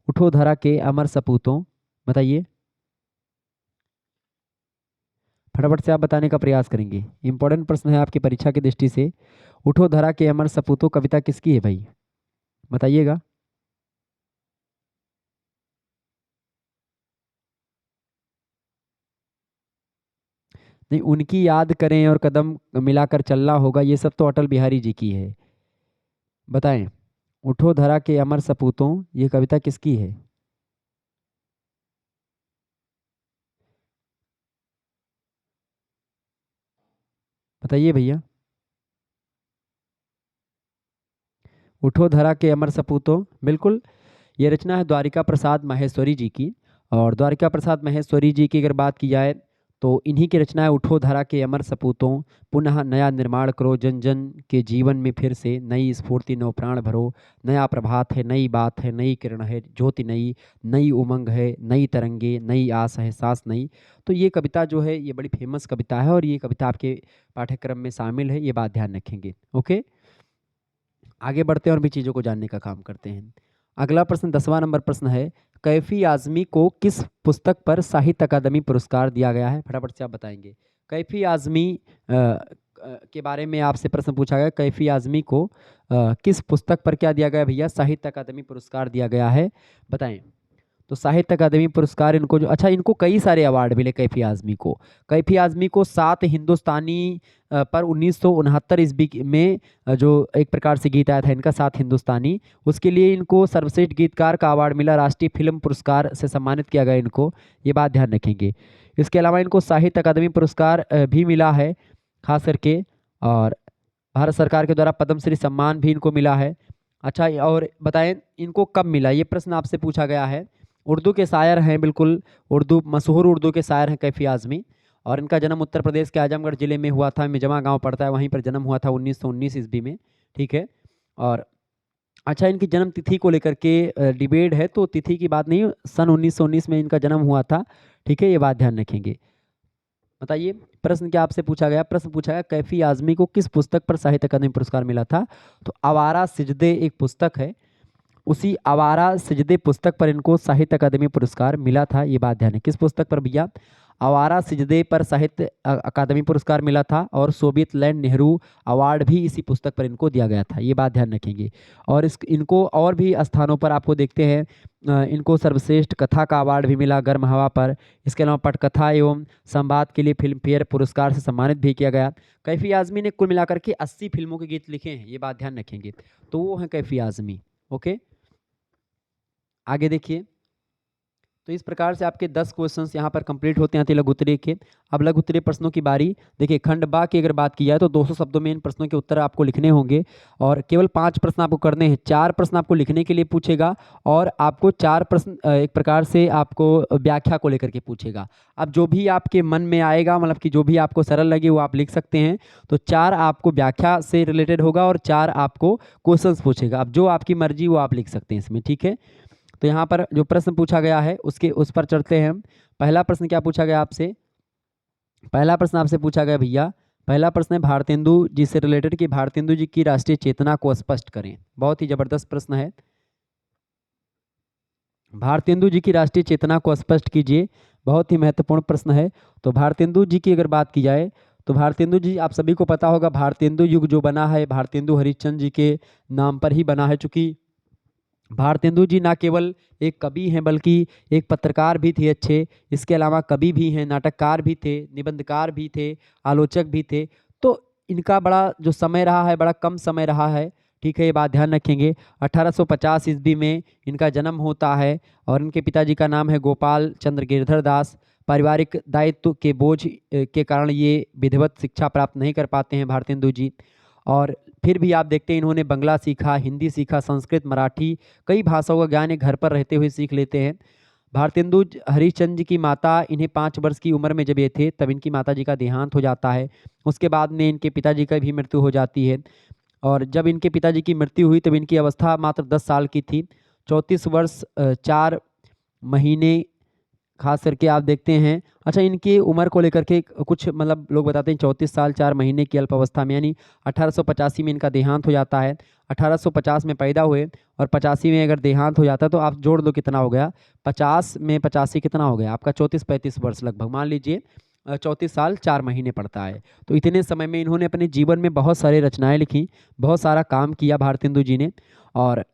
Speaker 1: उठो धरा के अमर सपूतों, बताइए, फटाफट से आप बताने का प्रयास करेंगे। इंपॉर्टेंट प्रश्न है आपकी परीक्षा की दृष्टि से। उठो धरा के अमर सपूतों कविता किसकी है भाई? बताइएगा। नहीं, उनकी याद करें और कदम मिलाकर चलना होगा, ये सब तो अटल बिहारी जी की है। बताएं, उठो धरा के अमर सपूतों, ये कविता किसकी है? बताइए भैया। उठो धरा के अमर सपूतों, बिल्कुल ये रचना है द्वारिका प्रसाद माहेश्वरी जी की। और द्वारिका प्रसाद माहेश्वरी जी की अगर बात की जाए तो इन्हीं की रचना है उठो धरा के अमर सपूतों, पुनः नया निर्माण करो, जन जन के जीवन में फिर से नई स्फूर्ति, नव प्राण भरो, नया प्रभात है, नई बात है, नई किरण है, ज्योति नई, नई उमंग है, नई तरंगे, नई आस है, सांस नई। तो ये कविता जो है ये बड़ी फेमस कविता है और ये कविता आपके पाठ्यक्रम में शामिल है, ये बात ध्यान रखेंगे। ओके, आगे बढ़ते हैं और भी चीज़ों को जानने का काम करते हैं। अगला प्रश्न 10वां नंबर प्रश्न है, कैफी आजमी को किस पुस्तक पर साहित्य अकादमी पुरस्कार दिया गया है? फटाफट से आप बताएंगे। कैफी आजमी के बारे में आपसे प्रश्न पूछा गया, कैफी आजमी को किस पुस्तक पर क्या दिया गया भैया? साहित्य अकादमी पुरस्कार दिया गया है, बताएं। तो साहित्य अकादमी पुरस्कार इनको जो, अच्छा इनको कई सारे अवार्ड मिले कैफी आजमी को। कैफी आजमी को 7 हिंदुस्तानी पर 1969 ईस्वी में जो एक प्रकार से गीत आया था इनका 7 हिंदुस्तानी, उसके लिए इनको सर्वश्रेष्ठ गीतकार का अवार्ड मिला, राष्ट्रीय फिल्म पुरस्कार से सम्मानित किया गया इनको, ये बात ध्यान रखेंगे। इसके अलावा इनको साहित्य अकादमी पुरस्कार भी मिला है खास करके, और भारत सरकार के द्वारा पद्मश्री सम्मान भी इनको मिला है। अच्छा, और बताएं इनको कब मिला, ये प्रश्न आपसे पूछा गया है। उर्दू के शायर हैं, बिल्कुल उर्दू मशहूर उर्दू के शायर हैं कैफी आजमी, और इनका जन्म उत्तर प्रदेश के आजमगढ़ जिले में हुआ था, मिजमा गांव पड़ता है, वहीं पर जन्म हुआ था 1919 ईस्वी में। ठीक है, और अच्छा इनकी जन्म तिथि को लेकर के डिबेट है, तो तिथि की बात नहीं, सन 1919 में इनका जन्म हुआ था। ठीक है, ये बात ध्यान रखेंगे। बताइए, प्रश्न क्या आपसे पूछा गया? प्रश्न पूछा गया कैफी आजमी को किस पुस्तक पर साहित्य अकादमी पुरस्कार मिला था? तो आवारा सिजदे एक पुस्तक है, उसी आवारा सिजदे पुस्तक पर इनको साहित्य अकादमी पुरस्कार मिला था, ये बात ध्यान है। किस पुस्तक पर भैया? आवारा सिजदे पर साहित्य अकादमी पुरस्कार मिला था, और सोवियत लैंड नेहरू अवार्ड भी इसी पुस्तक पर इनको दिया गया था, ये बात ध्यान रखेंगे। और इनको और भी स्थानों पर आपको देखते हैं, इनको सर्वश्रेष्ठ कथा का अवार्ड भी मिला गर्म हवा पर। इसके अलावा पटकथा एवं संवाद के लिए फिल्म फेयर पुरस्कार से सम्मानित भी किया गया। कैफी आजमी ने कुल मिलाकर के 80 फिल्मों के गीत लिखे हैं, ये बात ध्यान रखेंगे। तो वो हैं कैफी आजमी। ओके, आगे देखिए। तो इस प्रकार से आपके 10 क्वेश्चंस यहाँ पर कंप्लीट होते हैं लघु उत्तरीय के। अब लघु उत्तरीय प्रश्नों की बारी। देखिए, खंड बा की अगर बात की जाए तो 200 शब्दों में इन प्रश्नों के उत्तर आपको लिखने होंगे, और केवल 5 प्रश्न आपको करने हैं। 4 प्रश्न आपको लिखने के लिए पूछेगा, और आपको 4 प्रश्न एक प्रकार से आपको व्याख्या को लेकर के पूछेगा। अब जो भी आपके मन में आएगा, मतलब कि जो भी आपको सरल लगे वो आप लिख सकते हैं। तो 4 आपको व्याख्या से रिलेटेड होगा और 4 आपको क्वेश्चन पूछेगा। अब जो आपकी मर्जी वो आप लिख सकते हैं इसमें। ठीक है, तो यहाँ पर जो प्रश्न पूछा गया है उसके उस पर चलते हैं हम। पहला प्रश्न क्या पूछा गया आपसे? पहला प्रश्न आपसे पूछा गया भैया, पहला प्रश्न है भारतेंदु जी से रिलेटेड कि भारतेंदु जी की राष्ट्रीय चेतना को स्पष्ट करें। बहुत ही जबरदस्त प्रश्न है। भारतेंदु जी की राष्ट्रीय चेतना को स्पष्ट कीजिए। बहुत ही महत्वपूर्ण प्रश्न है। तो भारतेंदु जी की अगर बात की जाए तो भारतेंदु जी, आप सभी को पता होगा, भारतेंदु युग जो बना है भारतेंदु हरिश्चंद्र जी के नाम पर ही बना है। चूंकि भारतेंदु जी ना केवल एक कवि हैं बल्कि एक पत्रकार भी थे अच्छे, इसके अलावा कवि भी हैं, नाटककार भी थे, निबंधकार भी थे, आलोचक भी थे। तो इनका बड़ा जो समय रहा है, बड़ा कम समय रहा है। ठीक है, ये बात ध्यान रखेंगे। 1850 ईस्वी में इनका जन्म होता है और इनके पिताजी का नाम है गोपाल चंद्र गिरधर दास। पारिवारिक दायित्व के बोझ के कारण ये विधिवत शिक्षा प्राप्त नहीं कर पाते हैं भारतेंदु जी। और फिर भी आप देखते हैं इन्होंने बंगला सीखा, हिंदी सीखा, संस्कृत, मराठी, कई भाषाओं का ज्ञान ये घर पर रहते हुए सीख लेते हैं। भारतेंदु हरिश्चंद्र जी की माता, इन्हें 5 वर्ष की उम्र में जब ये थे तब इनकी माता जी का देहांत हो जाता है। उसके बाद में इनके पिताजी का भी मृत्यु हो जाती है। और जब इनके पिताजी की मृत्यु हुई तब इनकी अवस्था मात्र 10 साल की थी। 34 वर्ष 4 महीने खास करके आप देखते हैं। अच्छा, इनकी उम्र को लेकर के कुछ मतलब लोग बताते हैं 34 साल 4 महीने की अल्प अवस्था में, यानी 1885 में इनका देहांत हो जाता है। 1850 में पैदा हुए और 85 में अगर देहांत हो जाता है तो आप जोड़ दो कितना हो गया, 50 में 85 कितना हो गया आपका, 34-35 वर्ष लगभग मान लीजिए। 34 साल 4 महीने पड़ता है। तो इतने समय में इन्होंने अपने जीवन में बहुत सारी रचनाएं लिखी, बहुत सारा काम किया भारतेंदु जी ने। और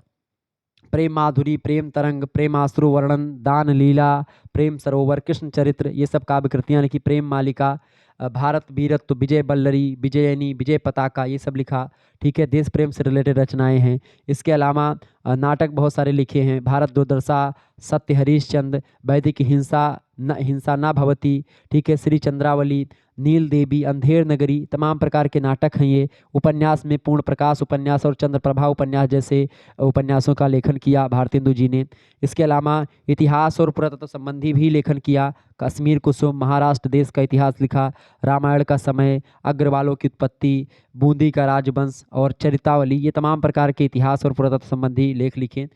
Speaker 1: प्रेम माधुरी, प्रेम तरंग, प्रेमाश्रु वर्णन, दान लीला, प्रेम सरोवर, कृष्ण चरित्र, ये सब काव्य कृतियाँ लिखी। प्रेम मालिका, भारत वीरत्व, विजय बल्लरी, विजयनी, विजय पताका, ये सब लिखा। ठीक है, देश प्रेम से रिलेटेड रचनाएं हैं। इसके अलावा नाटक बहुत सारे लिखे हैं। भारत दुर्दशा, सत्य हरिश्चंद्र, वैदिक हिंसा न भवती, ठीक है, श्री चंद्रावली, नील देवी, अंधेर नगरी, तमाम प्रकार के नाटक हैं ये। उपन्यास में पूर्ण प्रकाश उपन्यास और चंद्रप्रभा उपन्यास जैसे उपन्यासों का लेखन किया भारतेंदु जी ने। इसके अलावा इतिहास और पुरातत्व संबंधी भी लेखन किया। कश्मीर कुसुम, महाराष्ट्र देश का इतिहास लिखा, रामायण का समय, अग्रवालों की उत्पत्ति, बूंदी का राजवंश और चरितावली, ये तमाम प्रकार के इतिहास और पुरातत्व संबंधी लेख लिखे।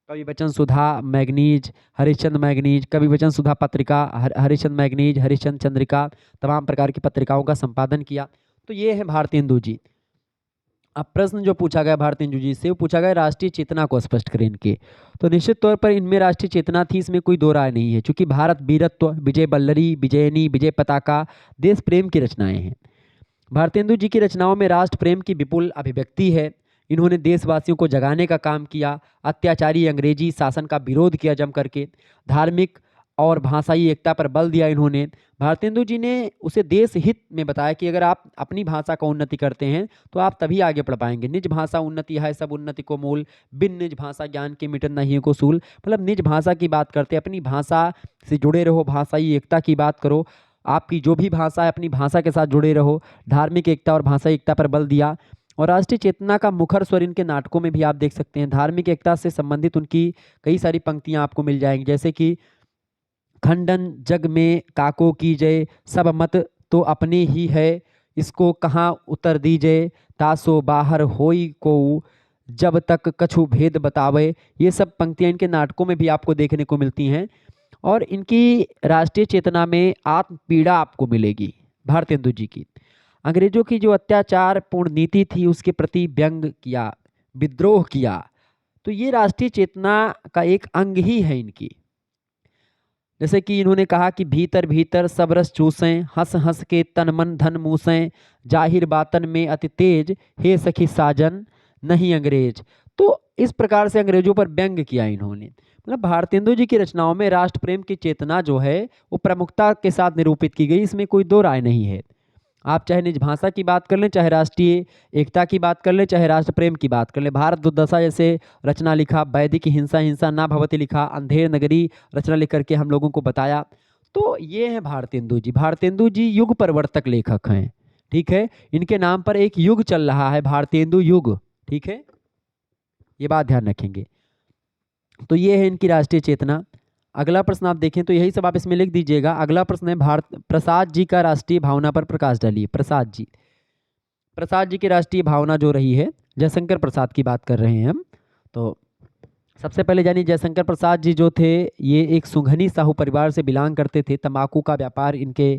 Speaker 1: कवि वचन सुधा मैगनीज, हरिश्चंद्र मैगनीज, कवि वचन सुधा पत्रिका, हरिश्चंद्र मैगनीज, हरिश्चंद्र चंद्रिका, तमाम प्रकार की पत्रिकाओं का संपादन किया। तो ये है भारतेंदु जी। अब प्रश्न जो पूछा गया भारतेंदु जी से, वो पूछा गया राष्ट्रीय चेतना को स्पष्ट करें इनके। तो निश्चित तौर पर इनमें राष्ट्रीय चेतना थी, इसमें कोई दो राय नहीं है। क्योंकि भारत वीरत्व, विजय बल्लरी, विजयनी, विजय पताका, देश प्रेम की रचनाएं हैं। भारतेंदु जी की रचनाओं में राष्ट्र प्रेम की विपुल अभिव्यक्ति है। इन्होंने देशवासियों को जगाने का काम किया, अत्याचारी अंग्रेजी शासन का विरोध किया जम करके, धार्मिक और भाषाई एकता पर बल दिया इन्होंने। भारतेंदु जी ने उसे देश हित में बताया कि अगर आप अपनी भाषा का उन्नति करते हैं तो आप तभी आगे बढ़ पाएंगे। निज भाषा उन्नति है सब उन्नति को मूल, बिन निज भाषा ज्ञान के मिटन नहीं को सूल। मतलब निज भाषा की बात करते, अपनी भाषा से जुड़े रहो, भाषाई एकता की बात करो, आपकी जो भी भाषा है अपनी भाषा के साथ जुड़े रहो। धार्मिक एकता और भाषाई एकता पर बल दिया। और राष्ट्रीय चेतना का मुखर स्वर इनके नाटकों में भी आप देख सकते हैं। धार्मिक एकता से संबंधित उनकी कई सारी पंक्तियां आपको मिल जाएंगी, जैसे कि खंडन जग में काको की जय, सब मत तो अपने ही है, इसको कहाँ उतर दीजिए, तासो बाहर होई को, जब तक कछु भेद बतावे। ये सब पंक्तियां इनके नाटकों में भी आपको देखने को मिलती हैं। और इनकी राष्ट्रीय चेतना में आत्म पीड़ा आपको मिलेगी भारतेंदु जी की। अंग्रेजों की जो अत्याचार पूर्ण नीति थी उसके प्रति व्यंग किया, विद्रोह किया। तो ये राष्ट्रीय चेतना का एक अंग ही है इनकी। जैसे कि इन्होंने कहा कि भीतर भीतर सब रस चूसें, हंस हंस के तन मन धन मूसें, जाहिर बातन में अति तेज, हे सखी साजन नहीं अंग्रेज। तो इस प्रकार से अंग्रेजों पर व्यंग किया इन्होंने। मतलब भारतेंदु जी की रचनाओं में राष्ट्र प्रेम की चेतना जो है वो प्रमुखता के साथ निरूपित की गई, इसमें कोई दो राय नहीं है। आप चाहे निज भाषा की बात कर लें, चाहे राष्ट्रीय एकता की बात कर लें, चाहे राष्ट्र प्रेम की बात कर लें। भारत दुर्दशा जैसे रचना लिखा, वैदिक हिंसा ना भवती लिखा, अंधेर नगरी रचना लिख करके हम लोगों को बताया। तो ये है भारतेंदु जी। भारतेंदु जी युग परिवर्तक लेखक हैं। ठीक है, इनके नाम पर एक युग चल रहा है, भारतेंदु युग। ठीक है, ये बात ध्यान रखेंगे। तो ये है इनकी राष्ट्रीय चेतना। अगला प्रश्न आप देखें तो यही सब आप इसमें लिख दीजिएगा। अगला प्रश्न है भारत प्रसाद जी का राष्ट्रीय भावना पर प्रकाश डालिए। प्रसाद जी की राष्ट्रीय भावना जो रही है, जयशंकर प्रसाद की बात कर रहे हैं हम। तो सबसे पहले जानिए जयशंकर प्रसाद जी जो थे ये एक सुंघनी साहू परिवार से बिलोंग करते थे। तंबाकू का व्यापार इनके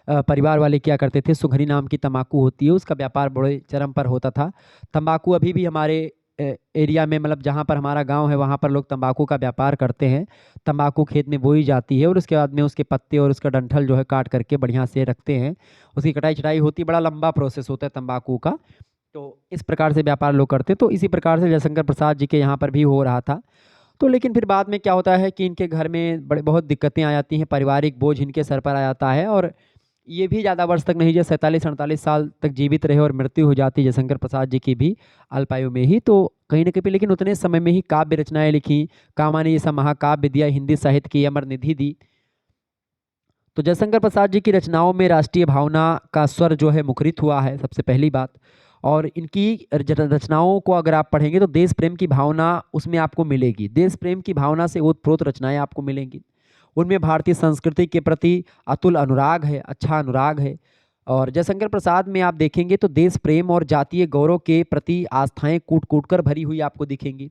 Speaker 1: परिवार वाले किया करते थे। सुंघनी नाम की तंबाकू होती है, उसका व्यापार बड़े चरम पर होता था। तंबाकू अभी भी हमारे एरिया में, मतलब जहाँ पर हमारा गांव है वहाँ पर लोग तंबाकू का व्यापार करते हैं। तंबाकू खेत में बोई जाती है और उसके बाद में उसके पत्ते और उसका डंठल जो है काट करके बढ़िया से रखते हैं। उसकी कटाई छटाई होती है, बड़ा लंबा प्रोसेस होता है तंबाकू का। तो इस प्रकार से व्यापार लोग करते हैं। तो इसी प्रकार से जयशंकर प्रसाद जी के यहाँ पर भी हो रहा था। तो लेकिन फिर बाद में क्या होता है कि इनके घर में बड़े बहुत दिक्कतें आ जाती हैं, पारिवारिक बोझ इनके सर पर आ जाता है, और ये भी ज़्यादा वर्ष तक नहीं, जो 47-48 साल तक जीवित रहे और मृत्यु हो जाती है जयशंकर प्रसाद जी की भी अल्पायु में ही। तो कहीं ना कहीं लेकिन उतने समय में ही काव्य रचनाएं लिखी, कामा ने जैसा महाकाव्य दिया, हिंदी साहित्य की अमर निधि दी। तो जयशंकर प्रसाद जी की रचनाओं में राष्ट्रीय भावना का स्वर जो है मुखरित हुआ है, सबसे पहली बात। और इनकी रचनाओं को अगर आप पढ़ेंगे तो देश प्रेम की भावना उसमें आपको मिलेगी, देश प्रेम की भावना से ओतप्रोत रचनाएं आपको मिलेंगी। उनमें भारतीय संस्कृति के प्रति अतुल अनुराग है, अच्छा अनुराग है। और जयशंकर प्रसाद में आप देखेंगे तो देश प्रेम और जातीय गौरव के प्रति आस्थाएं कूट कूट कर भरी हुई आपको दिखेंगी।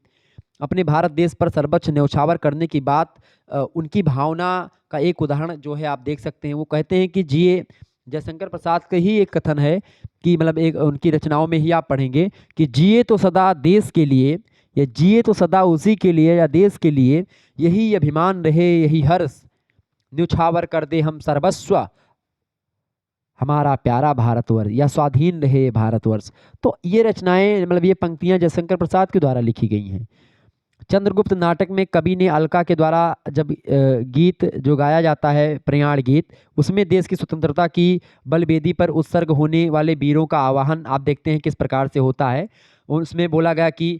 Speaker 1: अपने भारत देश पर सर्वोच्च न्यौछावर करने की बात, उनकी भावना का एक उदाहरण जो है आप देख सकते हैं। वो कहते हैं कि जिए, जयशंकर प्रसाद का ही एक कथन है कि मतलब एक उनकी रचनाओं में ही आप पढ़ेंगे कि जिए तो सदा देश के लिए, या जिए तो सदा उसी के लिए या देश के लिए, यही अभिमान रहे यही हर्ष, न्यौछावर कर दे हम सर्वस्व हमारा प्यारा भारतवर्ष, या स्वाधीन रहे भारतवर्ष। तो ये रचनाएं, मतलब ये पंक्तियां जयशंकर प्रसाद के द्वारा लिखी गई हैं। चंद्रगुप्त नाटक में कवि ने अलका के द्वारा जब गीत जो गाया जाता है, प्रयाण गीत, उसमें देश की स्वतंत्रता की बलवेदी पर उत्सर्ग होने वाले वीरों का आवाहन आप देखते हैं किस प्रकार से होता है। उसमें बोला गया कि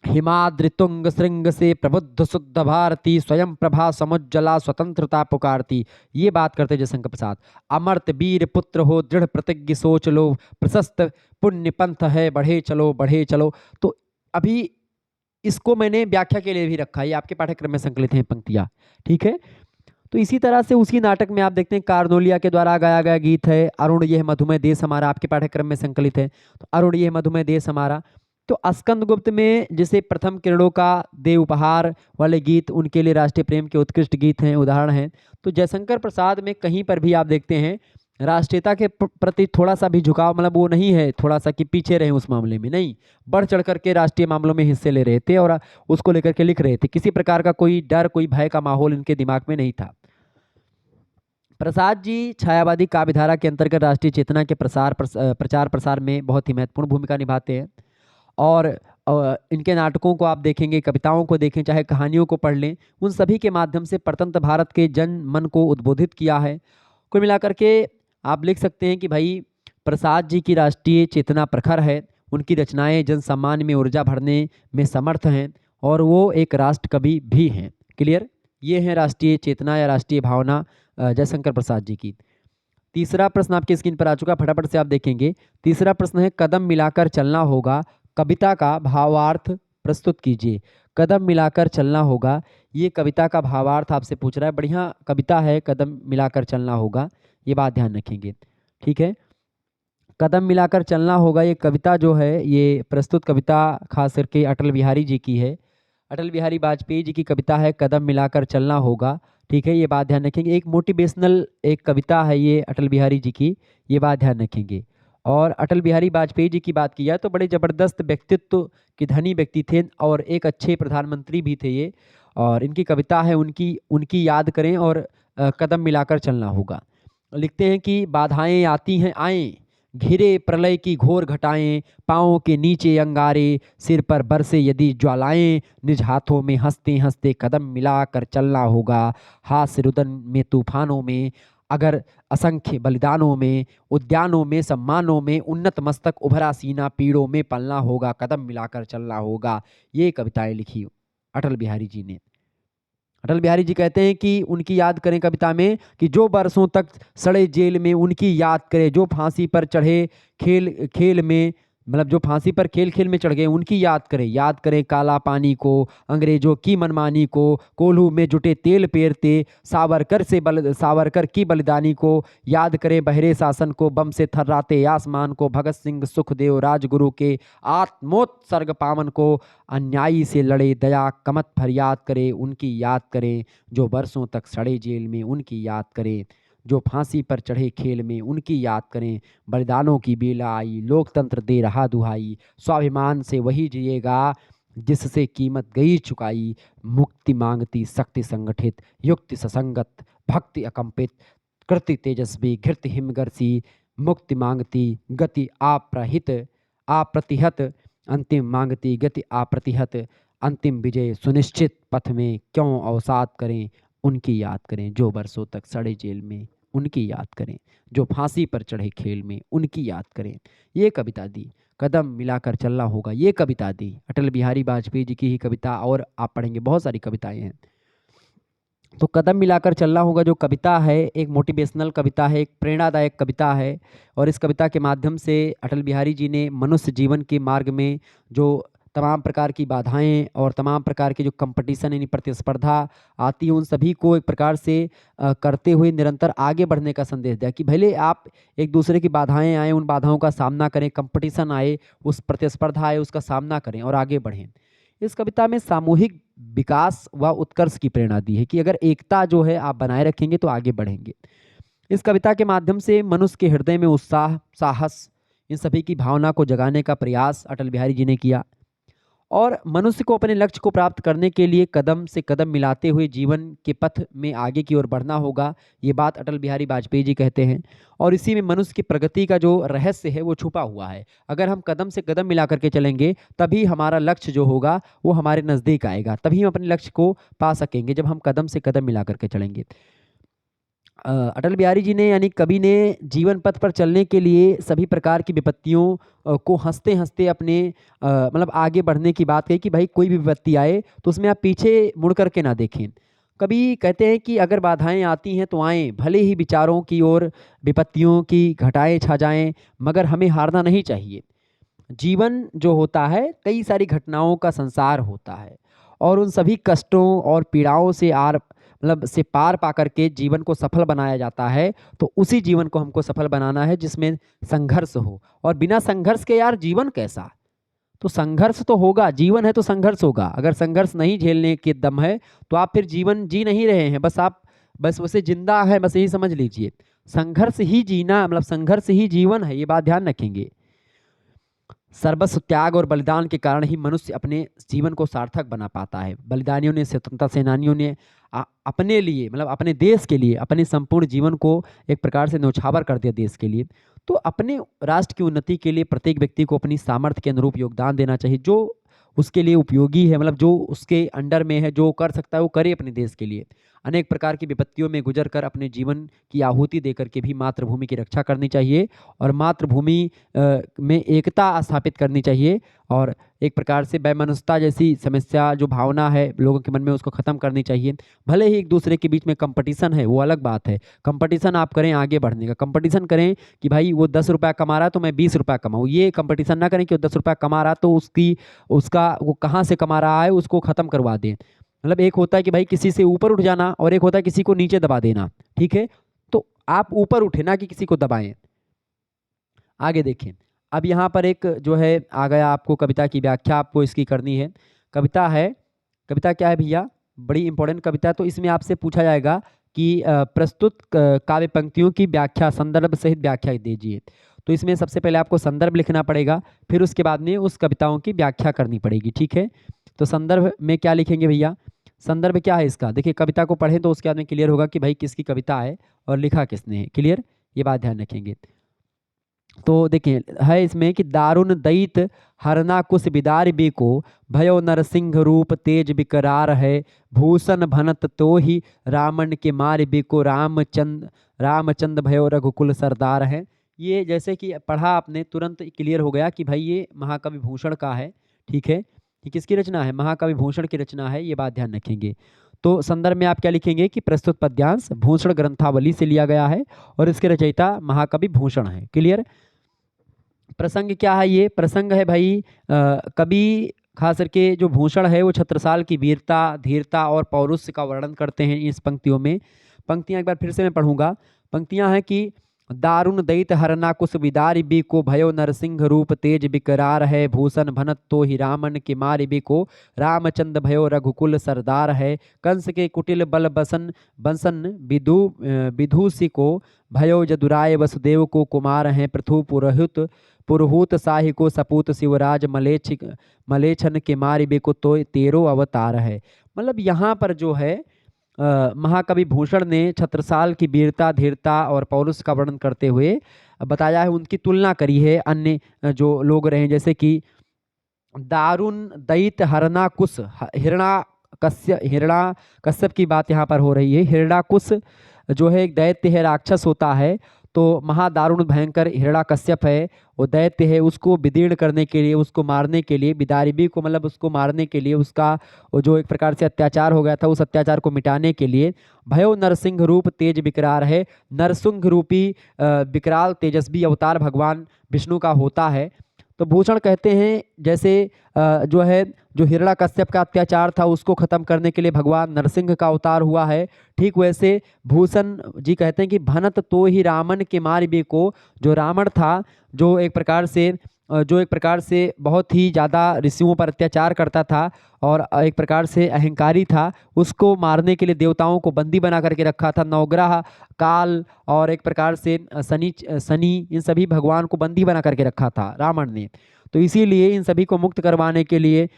Speaker 1: हिमाद्रि तुंग श्रृंग से प्रबुद्ध शुद्ध भारती, स्वयं प्रभा समुज्जला स्वतंत्रता पुकारती। ये बात करते जयशंकर प्रसाद। अमर्त वीर पुत्र हो दृढ़ प्रतिज्ञ सोच लो, प्रशस्त पुण्य पंथ है बढ़े चलो बढ़े चलो। तो अभी इसको मैंने व्याख्या के लिए भी रखा है, ये आपके पाठ्यक्रम में संकलित हैं पंक्तियां, ठीक है। तो इसी तरह से उसी नाटक में आप देखते हैं कार्नोलिया के द्वारा गाया गया गीत है अरुण यह मधुमेह देश हमारा, आपके पाठ्यक्रम में संकलित है। तो अरुण यह मधुमेह देश हमारा। तो स्कंदगुप्त में जैसे प्रथम किरणों का दे उपहार वाले गीत उनके लिए राष्ट्रीय प्रेम के उत्कृष्ट गीत हैं, उदाहरण हैं। तो जयशंकर प्रसाद में कहीं पर भी आप देखते हैं राष्ट्रीयता के प्रति थोड़ा सा भी झुकाव, मतलब वो नहीं है थोड़ा सा कि पीछे रहे उस मामले में, नहीं, बढ़ चढ़ करके राष्ट्रीय मामलों में हिस्से ले रहे थे और उसको लेकर के लिख रहे थे। किसी प्रकार का कोई डर, कोई भय का माहौल इनके दिमाग में नहीं था। प्रसाद जी छायावादी काव्यधारा के अंतर्गत राष्ट्रीय चेतना के प्रचार प्रसार में बहुत ही महत्वपूर्ण भूमिका निभाते हैं। और इनके नाटकों को आप देखेंगे, कविताओं को देखें, चाहे कहानियों को पढ़ लें, उन सभी के माध्यम से स्वतंत्र भारत के जन मन को उद्बोधित किया है। कुल मिलाकर के आप लिख सकते हैं कि भाई प्रसाद जी की राष्ट्रीय चेतना प्रखर है, उनकी रचनाएं जन सम्मान में ऊर्जा भरने में समर्थ हैं और वो एक राष्ट्र कवि भी हैं। क्लियर, ये है राष्ट्रीय चेतना या राष्ट्रीय भावना जयशंकर प्रसाद जी की। तीसरा प्रश्न आपकी स्क्रीन पर आ चुका, फटाफट से आप देखेंगे। तीसरा प्रश्न है कदम मिलाकर चलना होगा, कविता का भावार्थ प्रस्तुत कीजिए। कदम मिलाकर चलना होगा, ये कविता का भावार्थ आपसे पूछ रहा है। बढ़िया कविता है कदम मिलाकर चलना होगा, ये बात ध्यान रखेंगे, ठीक है। कदम मिलाकर चलना होगा ये कविता जो है, ये प्रस्तुत कविता खास करके अटल बिहारी जी की है। अटल बिहारी वाजपेयी जी की कविता है कदम मिलाकर चलना होगा, ठीक है, ये बात ध्यान रखेंगे। एक मोटिवेशनल एक कविता है ये अटल बिहारी जी की, ये बात ध्यान रखेंगे। और अटल बिहारी वाजपेयी जी की बात की जाए तो बड़े ज़बरदस्त व्यक्तित्व के धनी व्यक्ति थे और एक अच्छे प्रधानमंत्री भी थे ये। और इनकी कविता है, उनकी उनकी याद करें और कदम मिलाकर चलना होगा। लिखते हैं कि बाधाएं आती हैं आएं, घिरे प्रलय की घोर घटाएं, पाँवों के नीचे अंगारे, सिर पर बरसे यदि ज्वालाएं, निज हाथों में हंसते हंसते कदम मिलाकर चलना होगा। हास्य रुदन में तूफानों में, अगर असंख्य बलिदानों में, उद्यानों में सम्मानों में, उन्नत मस्तक उभरा सीना पीड़ों में पलना होगा, कदम मिलाकर चलना होगा। ये कविताएं लिखी अटल बिहारी जी ने। अटल बिहारी जी कहते हैं कि उनकी याद करें कविता में कि जो बरसों तक सड़े जेल में उनकी याद करें, जो फांसी पर चढ़े खेल खेल में, मतलब जो फांसी पर खेल खेल में चढ़ गए उनकी याद करें काला पानी को, अंग्रेजों की मनमानी को, कोल्हू में जुटे तेल पेरते सावरकर की बलिदानी को, याद करें बहरे शासन को, बम से थर्राते आसमान को, भगत सिंह सुखदेव राजगुरु के आत्मोत्सर्ग पावन को, अन्यायी से लड़े दया कमत फरियाद करे उनकी याद करें, जो बरसों तक सड़े जेल में उनकी याद करें, जो फांसी पर चढ़े खेल में उनकी याद करें। बलिदानों की बेला आई, लोकतंत्र दे रहा दुहाई, स्वाभिमान से वही जिएगा जिससे कीमत गई चुकाई। मुक्ति मांगती शक्ति संगठित, युक्ति ससंगत, भक्ति अकंपित, कृति तेजस्वी, घृत हिमगर्सी। मुक्ति मांगती गति अप्रतिहत, अंतिम मांगती गति अप्रतिहत। अंतिम विजय सुनिश्चित पथ में क्यों अवसाद करें। उनकी याद करें जो बरसों तक सड़े जेल में, उनकी याद करें जो फांसी पर चढ़े खेल में, उनकी याद करें। ये कविता दी। कदम मिलाकर चलना होगा, ये कविता दी अटल बिहारी वाजपेयी जी की ही कविता। और आप पढ़ेंगे बहुत सारी कविताएं हैं। तो कदम मिलाकर चलना होगा जो कविता है, एक मोटिवेशनल कविता है, एक प्रेरणादायक कविता है। और इस कविता के माध्यम से अटल बिहारी जी ने मनुष्य जीवन के मार्ग में जो तमाम प्रकार की बाधाएं और तमाम प्रकार के जो कंपटीशन यानी प्रतिस्पर्धा आती है, उन सभी को एक प्रकार से करते हुए निरंतर आगे बढ़ने का संदेश दिया कि भले आप एक दूसरे की बाधाएं आए, उन बाधाओं का सामना करें, कंपटीशन आए, उस प्रतिस्पर्धा आए, उसका सामना करें और आगे बढ़ें। इस कविता में सामूहिक विकास व उत्कर्ष की प्रेरणा दी है कि अगर एकता जो है आप बनाए रखेंगे तो आगे बढ़ेंगे। इस कविता के माध्यम से मनुष्य के हृदय में उत्साह, साहस, इन सभी की भावना को जगाने का प्रयास अटल बिहारी जी ने किया। और मनुष्य को अपने लक्ष्य को प्राप्त करने के लिए कदम से कदम मिलाते हुए जीवन के पथ में आगे की ओर बढ़ना होगा, ये बात अटल बिहारी वाजपेयी जी कहते हैं। और इसी में मनुष्य की प्रगति का जो रहस्य है वो छुपा हुआ है। अगर हम कदम से कदम मिला करके चलेंगे तभी हमारा लक्ष्य जो होगा वो हमारे नज़दीक आएगा, तभी हम अपने लक्ष्य को पा सकेंगे जब हम कदम से कदम मिला करके चलेंगे। अटल बिहारी जी ने यानी कवि ने जीवन पथ पर चलने के लिए सभी प्रकार की विपत्तियों को हंसते हंसते अपने मतलब आगे बढ़ने की बात कही कि भाई कोई भी विपत्ति आए तो उसमें आप पीछे मुड़ करके ना देखें। कवि कहते हैं कि अगर बाधाएं आती हैं तो आएं, भले ही विचारों की ओर विपत्तियों की घटाएं छा जाएं, मगर हमें हारना नहीं चाहिए। जीवन जो होता है कई सारी घटनाओं का संसार होता है और उन सभी कष्टों और पीड़ाओं से से पार पा करके जीवन को सफल बनाया जाता है। तो उसी जीवन को हमको सफल बनाना है जिसमें संघर्ष हो, और बिना संघर्ष के यार जीवन कैसा। तो संघर्ष तो होगा, जीवन है तो संघर्ष होगा। अगर संघर्ष नहीं झेलने के दम है तो आप फिर जीवन जी नहीं रहे हैं, बस वैसे जिंदा है, बस यही समझ लीजिए। संघर्ष ही जीना मतलब संघर्ष ही जीवन है, ये बात ध्यान रखेंगे। सर्वस्व त्याग और बलिदान के कारण ही मनुष्य अपने जीवन को सार्थक बना पाता है। बलिदानियों ने, स्वतंत्रता सेनानियों ने अपने लिए मतलब अपने देश के लिए अपने संपूर्ण जीवन को एक प्रकार से न्यौछावर कर दिया देश के लिए। तो अपने राष्ट्र की उन्नति के लिए प्रत्येक व्यक्ति को अपनी सामर्थ्य के अनुरूप योगदान देना चाहिए, जो उसके लिए उपयोगी है, मतलब जो उसके अंडर में है, जो कर सकता है वो करे अपने देश के लिए। अनेक प्रकार की विपत्तियों में गुजर कर अपने जीवन की आहुति देकर के भी मातृभूमि की रक्षा करनी चाहिए और मातृभूमि में एकता स्थापित करनी चाहिए। और एक प्रकार से वैमनस्यता जैसी समस्या जो भावना है लोगों के मन में, उसको ख़त्म करनी चाहिए। भले ही एक दूसरे के बीच में कंपटीशन है, वो अलग बात है। कंपटीशन आप करें आगे बढ़ने का, कंपटीशन करें कि भाई वो 10 रुपया कमा रहा है तो मैं 20 रुपया कमाऊँ। ये कंपटीशन ना करें कि वो 10 रुपया कमा रहा तो उसका वो कहाँ से कमा रहा है उसको ख़त्म करवा दें। मतलब एक होता है कि भाई किसी से ऊपर उठ जाना और एक होता है किसी को नीचे दबा देना, ठीक है। तो आप ऊपर उठे ना कि किसी को दबाएं। आगे देखें, अब यहाँ पर एक जो है आ गया, आपको कविता की व्याख्या आपको इसकी करनी है। कविता है, कविता क्या है भैया, बड़ी इंपॉर्टेंट कविता है। तो इसमें आपसे पूछा जाएगा कि प्रस्तुत काव्य पंक्तियों की व्याख्या, संदर्भ सहित व्याख्या दीजिए। तो इसमें सबसे पहले आपको संदर्भ लिखना पड़ेगा, फिर उसके बाद में उस कविताओं की व्याख्या करनी पड़ेगी, ठीक है। तो संदर्भ में क्या लिखेंगे भैया, संदर्भ क्या है इसका, देखिए कविता को पढ़ें तो उसके बाद में क्लियर होगा कि भाई किसकी कविता है और लिखा किसने है, क्लियर, ये बात ध्यान रखेंगे। तो देखिए है इसमें कि दारुण दैत हरना कुश बिदार बेको, भयो नरसिंह रूप तेज बिकरार है, भूषण भनत तो ही रामन के मार बेको, रामचंद भयो रघुकुल सरदार है। ये जैसे कि पढ़ा आपने तुरंत क्लियर हो गया कि भाई ये महाकवि भूषण का है, ठीक है। ये किसकी रचना है, महाकवि भूषण की रचना है, ये बात ध्यान रखेंगे। तो संदर्भ में आप क्या लिखेंगे कि प्रस्तुत पद्यांश भूषण ग्रंथावली से लिया गया है और इसके रचयिता महाकवि भूषण है, क्लियर। प्रसंग क्या है, ये प्रसंग है भाई कवि खास करके जो भूषण है वो छत्रसाल की वीरता, धीरता और पौरुष का वर्णन करते हैं इस पंक्तियों में। पंक्तियां एक बार फिर से मैं पढ़ूंगा। पंक्तियां हैं कि दारुण दैत हरना कुश विदारि बिको भयो नरसिंह रूप तेज बिकरार है भूषण भनत तो ही रामन के मारि बिको रामचंद भयो रघुकुल सरदार है कंस के कुटिल बल बसन बंसन विदूषी को भयो जदुराय वसुदेव को कुमार हैं पृथु पुरहूत साहि को सपूत शिवराज मलेच्छन के मारि बिको तो तेरो अवतार है। मतलब यहाँ पर जो है महाकवि भूषण ने छत्रसाल की वीरता धीरता और पौरुष का वर्णन करते हुए बताया है, उनकी तुलना करी है अन्य जो लोग रहे, जैसे कि दारुण दैत हरणाकुश, हिरणा कश्यप की बात यहाँ पर हो रही है। हिरण्याकुश जो है एक दैत्य है, राक्षस होता है, तो महादारुण भयंकर हिरण्याकश्यप है, वो दैत्य है, उसको विदीर्ण करने के लिए, उसको मारने के लिए, विदारिबी को मतलब उसको मारने के लिए, उसका वो जो एक प्रकार से अत्याचार हो गया था उस अत्याचार को मिटाने के लिए भयो नरसिंह रूप तेज विकरार है। नरसिंह रूपी विकराल तेजस्वी अवतार भगवान विष्णु का होता है। तो भूषण कहते हैं जैसे जो हिरण्याकश्यप का अत्याचार था उसको खत्म करने के लिए भगवान नरसिंह का अवतार हुआ है, ठीक वैसे भूषण जी कहते हैं कि भनत तो ही रामन के मार बे को, जो रावण था जो एक प्रकार से बहुत ही ज़्यादा ऋषियों पर अत्याचार करता था और एक प्रकार से अहंकारी था, उसको मारने के लिए देवताओं को बंदी बना करके रखा था। नवग्रह काल और एक प्रकार से शनि इन सभी भगवान को बंदी बना करके रखा था रावण ने। तो इसीलिए इन सभी को मुक्त करवाने के लिए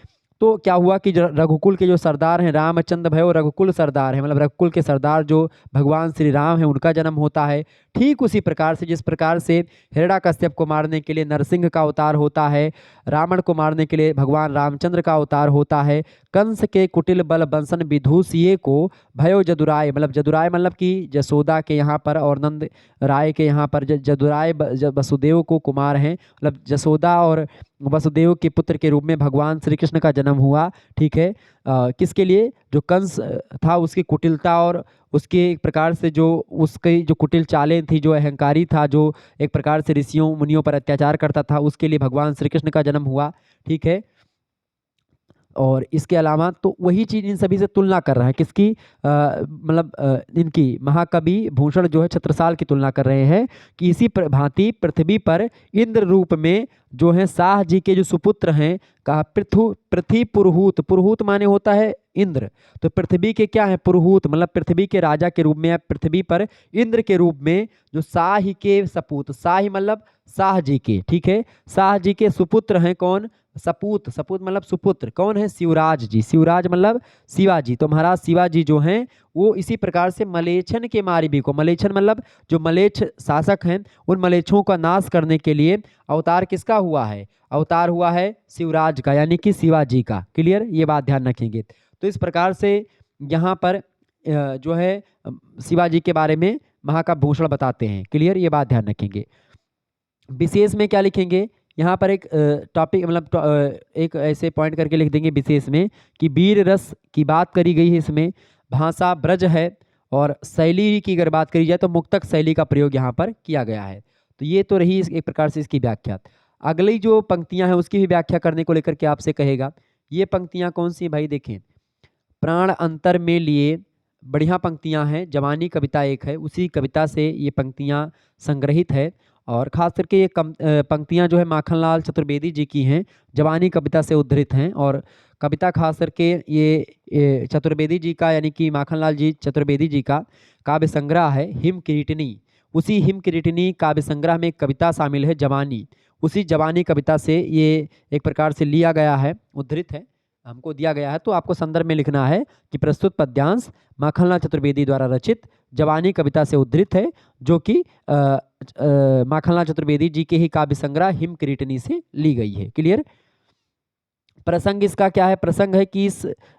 Speaker 1: तो क्या हुआ कि रघुकुल के जो सरदार हैं, रामचंद्र भयो रघुकुल सरदार हैं, मतलब रघुकुल के सरदार जो भगवान श्री राम हैं उनका जन्म होता है। ठीक उसी प्रकार से जिस प्रकार से हिरण्याकश्यप को मारने के लिए नरसिंह का अवतार होता है, रावण को मारने के लिए भगवान रामचंद्र का अवतार होता है। कंस के कुटिल बल बंसन विदूषिये को भयो जदुराय, मतलब जदुराय मतलब कि जसोदा के यहाँ पर और नंद राय के यहाँ पर जदुराय वसुदेव को कुमार हैं, मतलब जसोदा और वसुदेव के पुत्र के रूप में भगवान श्री कृष्ण का जन्म हुआ। ठीक है, किसके लिए? जो कंस था उसकी कुटिलता और उसके एक प्रकार से जो उसकी जो कुटिल चालें थी, जो अहंकारी था, जो एक प्रकार से ऋषियों मुनियों पर अत्याचार करता था, उसके लिए भगवान श्री कृष्ण का जन्म हुआ। ठीक है, और इसके अलावा तो वही चीज़ इन सभी से तुलना कर रहा है, किसकी? मतलब इनकी महाकवि भूषण जो है छत्रसाल की तुलना कर रहे हैं कि इसी भांति पृथ्वी पर इंद्र रूप में जो है शाह जी के जो सुपुत्र हैं, कहा पृथ्वी पुरहूत, पुरहूत माने होता है इंद्र, तो पृथ्वी के क्या है? पुरहूत, मतलब पृथ्वी के राजा के रूप में, पृथ्वी पर इंद्र के रूप में जो शाही के सपूत, शाही मतलब शाह जी के, ठीक है, शाह जी के सुपुत्र हैं कौन? सपूत, सपूत मतलब सुपुत्र, कौन है? शिवराज जी, शिवराज मतलब शिवाजी। तो महाराज शिवाजी जो हैं वो इसी प्रकार से मलेच्छन के मारिबी को, मलेच्छन मतलब जो मलेच्छ शासक हैं उन मलेच्छों का नाश करने के लिए अवतार किसका हुआ है? अवतार हुआ है शिवराज का, यानी कि शिवाजी का। क्लियर, ये बात ध्यान रखेंगे। तो इस प्रकार से यहाँ पर जो है शिवाजी के बारे में महाकाव्य भूषण बताते हैं। क्लियर, ये बात ध्यान रखेंगे। विशेष में क्या लिखेंगे? यहाँ पर एक टॉपिक मतलब एक ऐसे पॉइंट करके लिख देंगे विशेष में कि वीर रस की बात करी गई है, इसमें भाषा ब्रज है और शैली की अगर बात करी जाए तो मुक्तक शैली का प्रयोग यहाँ पर किया गया है। तो ये तो रही एक प्रकार से इसकी व्याख्या। अगली जो पंक्तियाँ हैं उसकी भी व्याख्या करने को लेकर के आपसे कहेगा। ये पंक्तियाँ कौन सी भाई? देखें, प्राण अंतर में लिए बढ़िया पंक्तियाँ हैं, जवानी कविता एक है, उसी कविता से ये पंक्तियाँ संग्रहित है और खास करके ये पंक्तियाँ जो है माखनलाल चतुर्वेदी जी की हैं, जवानी कविता से उद्धृत हैं। और कविता खास करके ये चतुर्वेदी जी का, यानी कि माखनलाल जी चतुर्वेदी जी का काव्य संग्रह है हिम किरीटिनी। उसी हिम किरीटिनी काव्य संग्रह में एक कविता शामिल है जवानी, उसी जवानी कविता से ये एक प्रकार से लिया गया है, उद्धृत है, हमको दिया गया है। तो आपको संदर्भ में लिखना है कि प्रस्तुत पद्यांश माखनलाल चतुर्वेदी द्वारा रचित जवानी कविता से उद्धृत है, जो कि माखनलाल चतुर्वेदी जी के ही काव्य संग्रह हिम किरीटिनी से ली गई है। क्लियर। प्रसंग इसका क्या है? प्रसंग है कि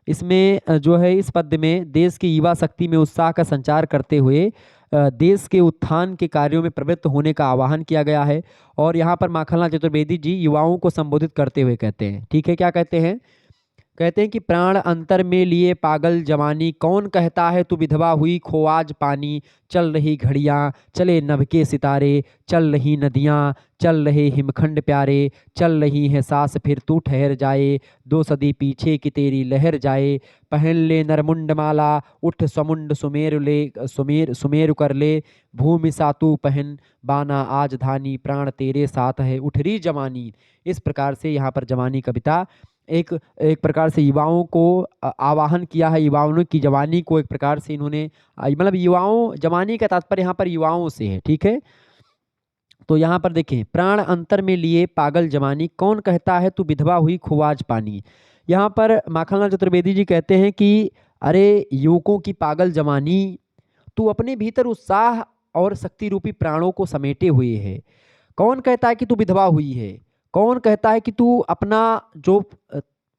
Speaker 1: इसमें जो है इस पद्य में देश की युवा शक्ति में उत्साह का संचार करते हुए देश के उत्थान के कार्यों में प्रवृत्त होने का आह्वान किया गया है। और यहाँ पर माखनलाल चतुर्वेदी जी युवाओं को संबोधित करते हुए कहते हैं, ठीक है, क्या कहते हैं? कहते हैं कि प्राण अंतर में लिए पागल जवानी, कौन कहता है तू विधवा हुई खो आज पानी। चल रही घड़ियां चले नभ के सितारे, चल रही नदियां चल रहे हिमखंड प्यारे, चल रही है सांस फिर तू ठहर जाए, 2 सदी पीछे की तेरी लहर जाए। पहन ले नरमुंड माला, उठ समुंड सुमेरु ले, सुमेर सुमेरु कर ले, भूमि सातु पहन बाना आज धानी, प्राण तेरे साथ है उठ रही जवानी। इस प्रकार से यहाँ पर जवानी कविता एक एक प्रकार से युवाओं को आवाहन किया है, युवाओं की जवानी को एक प्रकार से इन्होंने मतलब युवाओं, जवानी का तात्पर्य यहाँ पर युवाओं से है, ठीक है। तो यहाँ पर देखें, प्राण अंतर में लिए पागल जवानी, कौन कहता है तू विधवा हुई खुआज पानी। यहाँ पर माखनलाल चतुर्वेदी जी कहते हैं कि अरे युवकों की पागल जवानी, तू अपने भीतर उत्साह और शक्ति रूपी प्राणों को समेटे हुए है। कौन कहता है कि तू विधवा हुई है, कौन कहता है कि तू अपना जो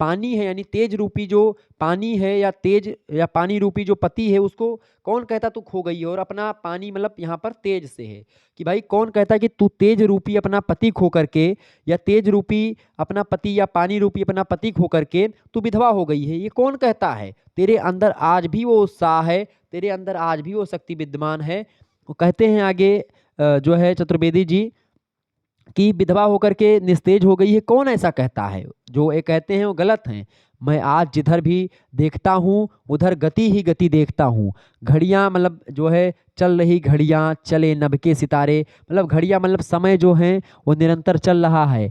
Speaker 1: पानी है, यानी तेज रूपी जो पानी है या तेज या पानी रूपी जो पति है, उसको कौन कहता तू खो गई है। और अपना पानी मतलब यहाँ पर तेज से है कि भाई कौन कहता है कि तू तेज रूपी अपना पति खो करके, या तेज रूपी अपना पति या पानी रूपी अपना पति खो करके तू विधवा हो गई है, ये कौन कहता है। तेरे अंदर आज भी वो उत्साह है, तेरे अंदर आज भी वो शक्ति विद्यमान है। वो कहते हैं आगे जो है चतुर्वेदी जी कि विधवा होकर के निस्तेज हो गई है, कौन ऐसा कहता है। जो ये कहते हैं वो गलत हैं। मैं आज जिधर भी देखता हूँ उधर गति ही गति देखता हूँ। घड़ियाँ मतलब जो है चल रही घड़ियाँ चले नभ के सितारे, मतलब घड़ियाँ मतलब समय जो है वो निरंतर चल रहा है।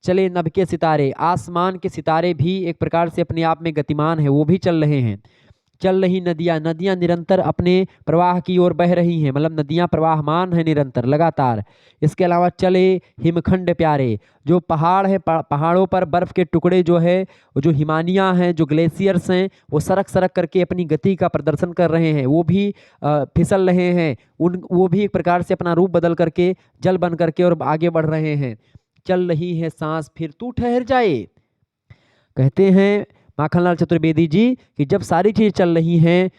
Speaker 1: चले नभ के सितारे, आसमान के सितारे भी एक प्रकार से अपने आप में गतिमान है, वो भी चल रहे हैं। चल रही नदियाँ, नदियाँ निरंतर अपने प्रवाह की ओर बह रही हैं, मतलब नदियाँ प्रवाहमान है निरंतर लगातार। इसके अलावा चले हिमखंड प्यारे, जो पहाड़ है, पहाड़ों पर बर्फ के टुकड़े जो है, वो जो हिमानियाँ हैं, जो ग्लेशियर्स हैं, वो सरक सरक करके अपनी गति का प्रदर्शन कर रहे हैं, वो भी फिसल रहे हैं। वो भी एक प्रकार से अपना रूप बदल करके जल बन करके और आगे बढ़ रहे हैं। चल रही है सांस फिर तू ठहर जाए। कहते हैं माखनलाल चतुर्वेदी जी कि जब सारी चीज़ चल रही हैं,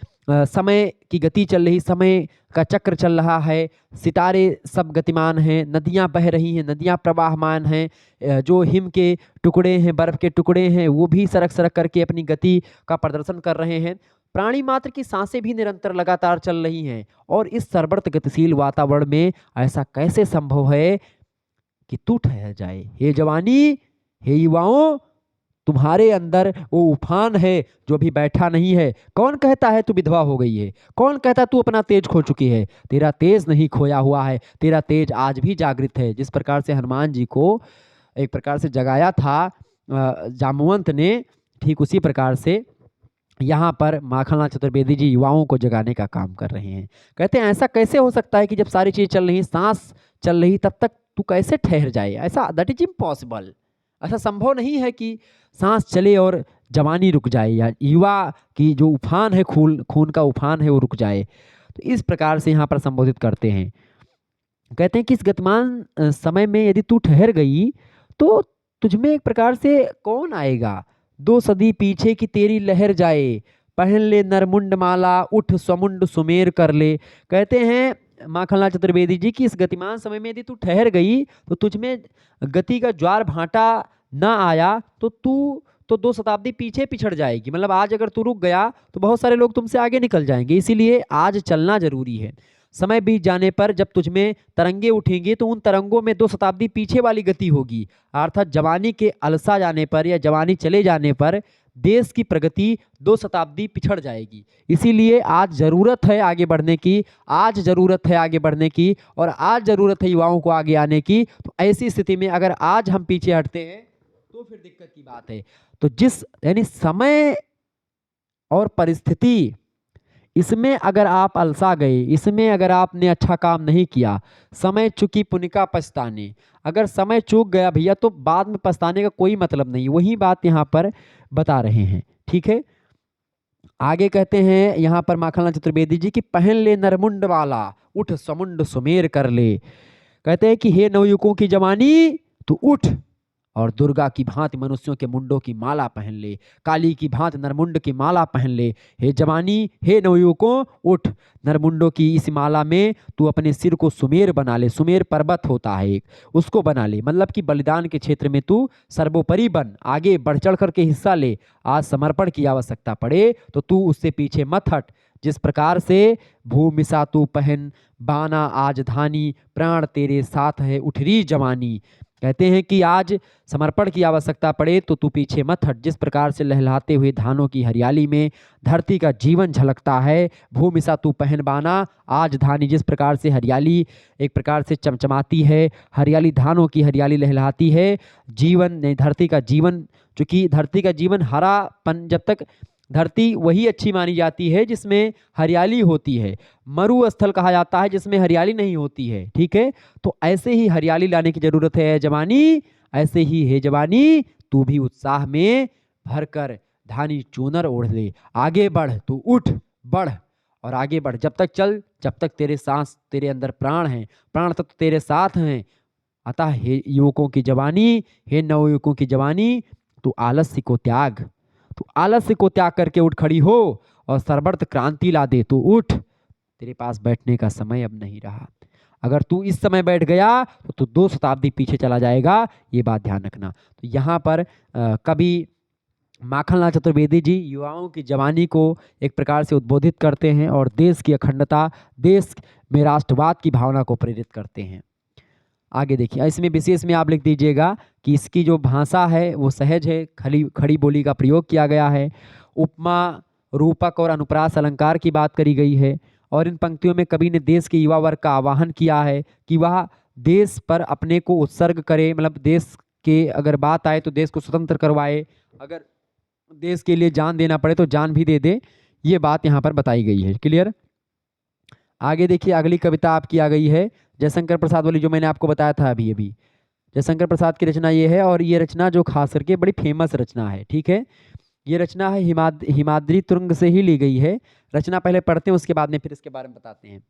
Speaker 1: समय की गति चल रही, समय का चक्र चल रहा है, सितारे सब गतिमान हैं, नदियाँ बह रही हैं, नदियाँ प्रवाहमान हैं, जो हिम के टुकड़े हैं, बर्फ के टुकड़े हैं, वो भी सरक सरक करके अपनी गति का प्रदर्शन कर रहे हैं। प्राणी मात्र की सांसें भी निरंतर लगातार चल रही हैं। और इस सर्वत्र गतिशील वातावरण में ऐसा कैसे संभव है कि तू ठहर जाए। हे जवानी, हे युवाओं, तुम्हारे अंदर वो उफान है जो अभी बैठा नहीं है। कौन कहता है तू विधवा हो गई है, कौन कहता है तू अपना तेज खो चुकी है। तेरा तेज नहीं खोया हुआ है, तेरा तेज आज भी जागृत है। जिस प्रकार से हनुमान जी को एक प्रकार से जगाया था जामवंत ने, ठीक उसी प्रकार से यहाँ पर माखनलाल चतुर्वेदी जी युवाओं को जगाने का काम कर रहे हैं। कहते हैं ऐसा कैसे हो सकता है कि जब सारी चीज़ चल रही, सांस चल रही, तब तक तू कैसे ठहर जाए। ऐसा दैट इज इम्पॉसिबल, ऐसा संभव नहीं है कि सांस चले और जवानी रुक जाए, या युवा की जो उफान है, खून खून का उफान है, वो रुक जाए। तो इस प्रकार से यहाँ पर संबोधित करते हैं। कहते हैं कि इस गतिमान समय में यदि तू ठहर गई तो तुझमें एक प्रकार से कौन आएगा। 2 सदी पीछे की तेरी लहर जाए, पहन ले नरमुंड माला, उठ समुंड सुमेर कर ले। कहते हैं माखनलाल चतुर्वेदी जी की इस गतिमान समय में यदि तू ठहर गई तो तुझमें गति का ज्वार भाटा ना आया तो तू तो 2 शताब्दी पीछे पिछड़ जाएगी। मतलब आज अगर तू रुक गया तो बहुत सारे लोग तुमसे आगे निकल जाएंगे। इसीलिए आज चलना जरूरी है। समय बीत जाने पर जब तुझमें तरंगे उठेंगी तो उन तरंगों में 2 शताब्दी पीछे वाली गति होगी। अर्थात जवानी के अलसा जाने पर या जवानी चले जाने पर देश की प्रगति 2 शताब्दी पिछड़ जाएगी। इसीलिए आज ज़रूरत है आगे बढ़ने की, आज ज़रूरत है आगे बढ़ने की, और आज ज़रूरत है युवाओं को आगे आने की। तो ऐसी स्थिति में अगर आज हम पीछे हटते हैं तो फिर दिक्कत की बात है। तो जिस यानी समय और परिस्थिति, इसमें अगर आप अलसा गए, इसमें अगर आपने अच्छा काम नहीं किया, समय चूकी पुनिका पछताने, अगर समय चूक गया भैया तो बाद में पछताने का कोई मतलब नहीं। वही बात यहाँ पर बता रहे हैं, ठीक है। आगे कहते हैं यहाँ पर माखनलाल चतुर्वेदी जी की पहन ले नरमुंड वाला, उठ समुंड सुमेर कर ले। कहते हैं कि हे नवयुवकों की जवानी, तू उठ और दुर्गा की भांति मनुष्यों के मुंडों की माला पहन ले, काली की भांति नरमुंड की माला पहन ले। हे जवानी, हे नवयुवकों, उठ, नरमुंडों की इस माला में तू अपने सिर को सुमेर बना ले। सुमेर पर्वत होता है एक, उसको बना ले, मतलब कि बलिदान के क्षेत्र में तू सर्वोपरि बन, आगे बढ़ चढ़ करके हिस्सा ले। आज समर्पण की आवश्यकता पड़े तो तू उससे पीछे मत हट। जिस प्रकार से भूमिसा तू पहन बाना आज धानी, प्राण तेरे साथ है उठरी जवानी। कहते हैं कि आज समर्पण की आवश्यकता पड़े तो तू पीछे मत हट। जिस प्रकार से लहलहाते हुए धानों की हरियाली में धरती का जीवन झलकता है, भूमिसा तू पहन बाना आज धानी, जिस प्रकार से हरियाली एक प्रकार से चमचमाती है, हरियाली धानों की हरियाली लहलहाती है, जीवन नहीं, धरती का जीवन, चूंकि धरती का जीवन हरापन, जब तक धरती वही अच्छी मानी जाती है जिसमें हरियाली होती है। मरुस्थल कहा जाता है जिसमें हरियाली नहीं होती है। ठीक है, तो ऐसे ही हरियाली लाने की जरूरत है जवानी। ऐसे ही है जवानी, तू भी उत्साह में भरकर धानी चूनर ओढ़ ले। आगे बढ़, तू उठ, बढ़ और आगे बढ़। जब तक चल, जब तक तेरे सांस, तेरे अंदर प्राण हैं, प्राण तत्व तेरे साथ हैं। अतः हे युवकों की जवानी, हे नवयुवकों की जवानी, तू आलस्य को त्याग, तू आलस्य को त्याग करके उठ खड़ी हो और सर्वत्र क्रांति ला दे। तू उठ, तेरे पास बैठने का समय अब नहीं रहा। अगर तू इस समय बैठ गया तो तू 2 शताब्दी पीछे चला जाएगा, ये बात ध्यान रखना। तो यहाँ पर कवि माखनलाल चतुर्वेदी जी युवाओं की जवानी को एक प्रकार से उद्बोधित करते हैं और देश की अखंडता, देश में राष्ट्रवाद की भावना को प्रेरित करते हैं। आगे देखिए, इसमें विशेष में आप लिख दीजिएगा कि इसकी जो भाषा है वो सहज है, खड़ी बोली का प्रयोग किया गया है, उपमा, रूपक और अनुप्रास अलंकार की बात करी गई है। और इन पंक्तियों में कवि ने देश के युवा वर्ग का आह्वान किया है कि वह देश पर अपने को उत्सर्ग करे, मतलब देश के अगर बात आए तो देश को स्वतंत्र करवाए, अगर देश के लिए जान देना पड़े तो जान भी दे दे। ये बात यहाँ पर बताई गई है। क्लियर। आगे देखिए, अगली कविता आपकी आ गई है जयशंकर प्रसाद वाली, जो मैंने आपको बताया था अभी अभी। जयशंकर प्रसाद की रचना ये है और ये रचना जो खास करके बड़ी फेमस रचना है। ठीक है, ये रचना है हिमाद्री तुंग से ही ली गई है। रचना पहले पढ़ते हैं, उसके बाद में फिर इसके बारे में बताते हैं।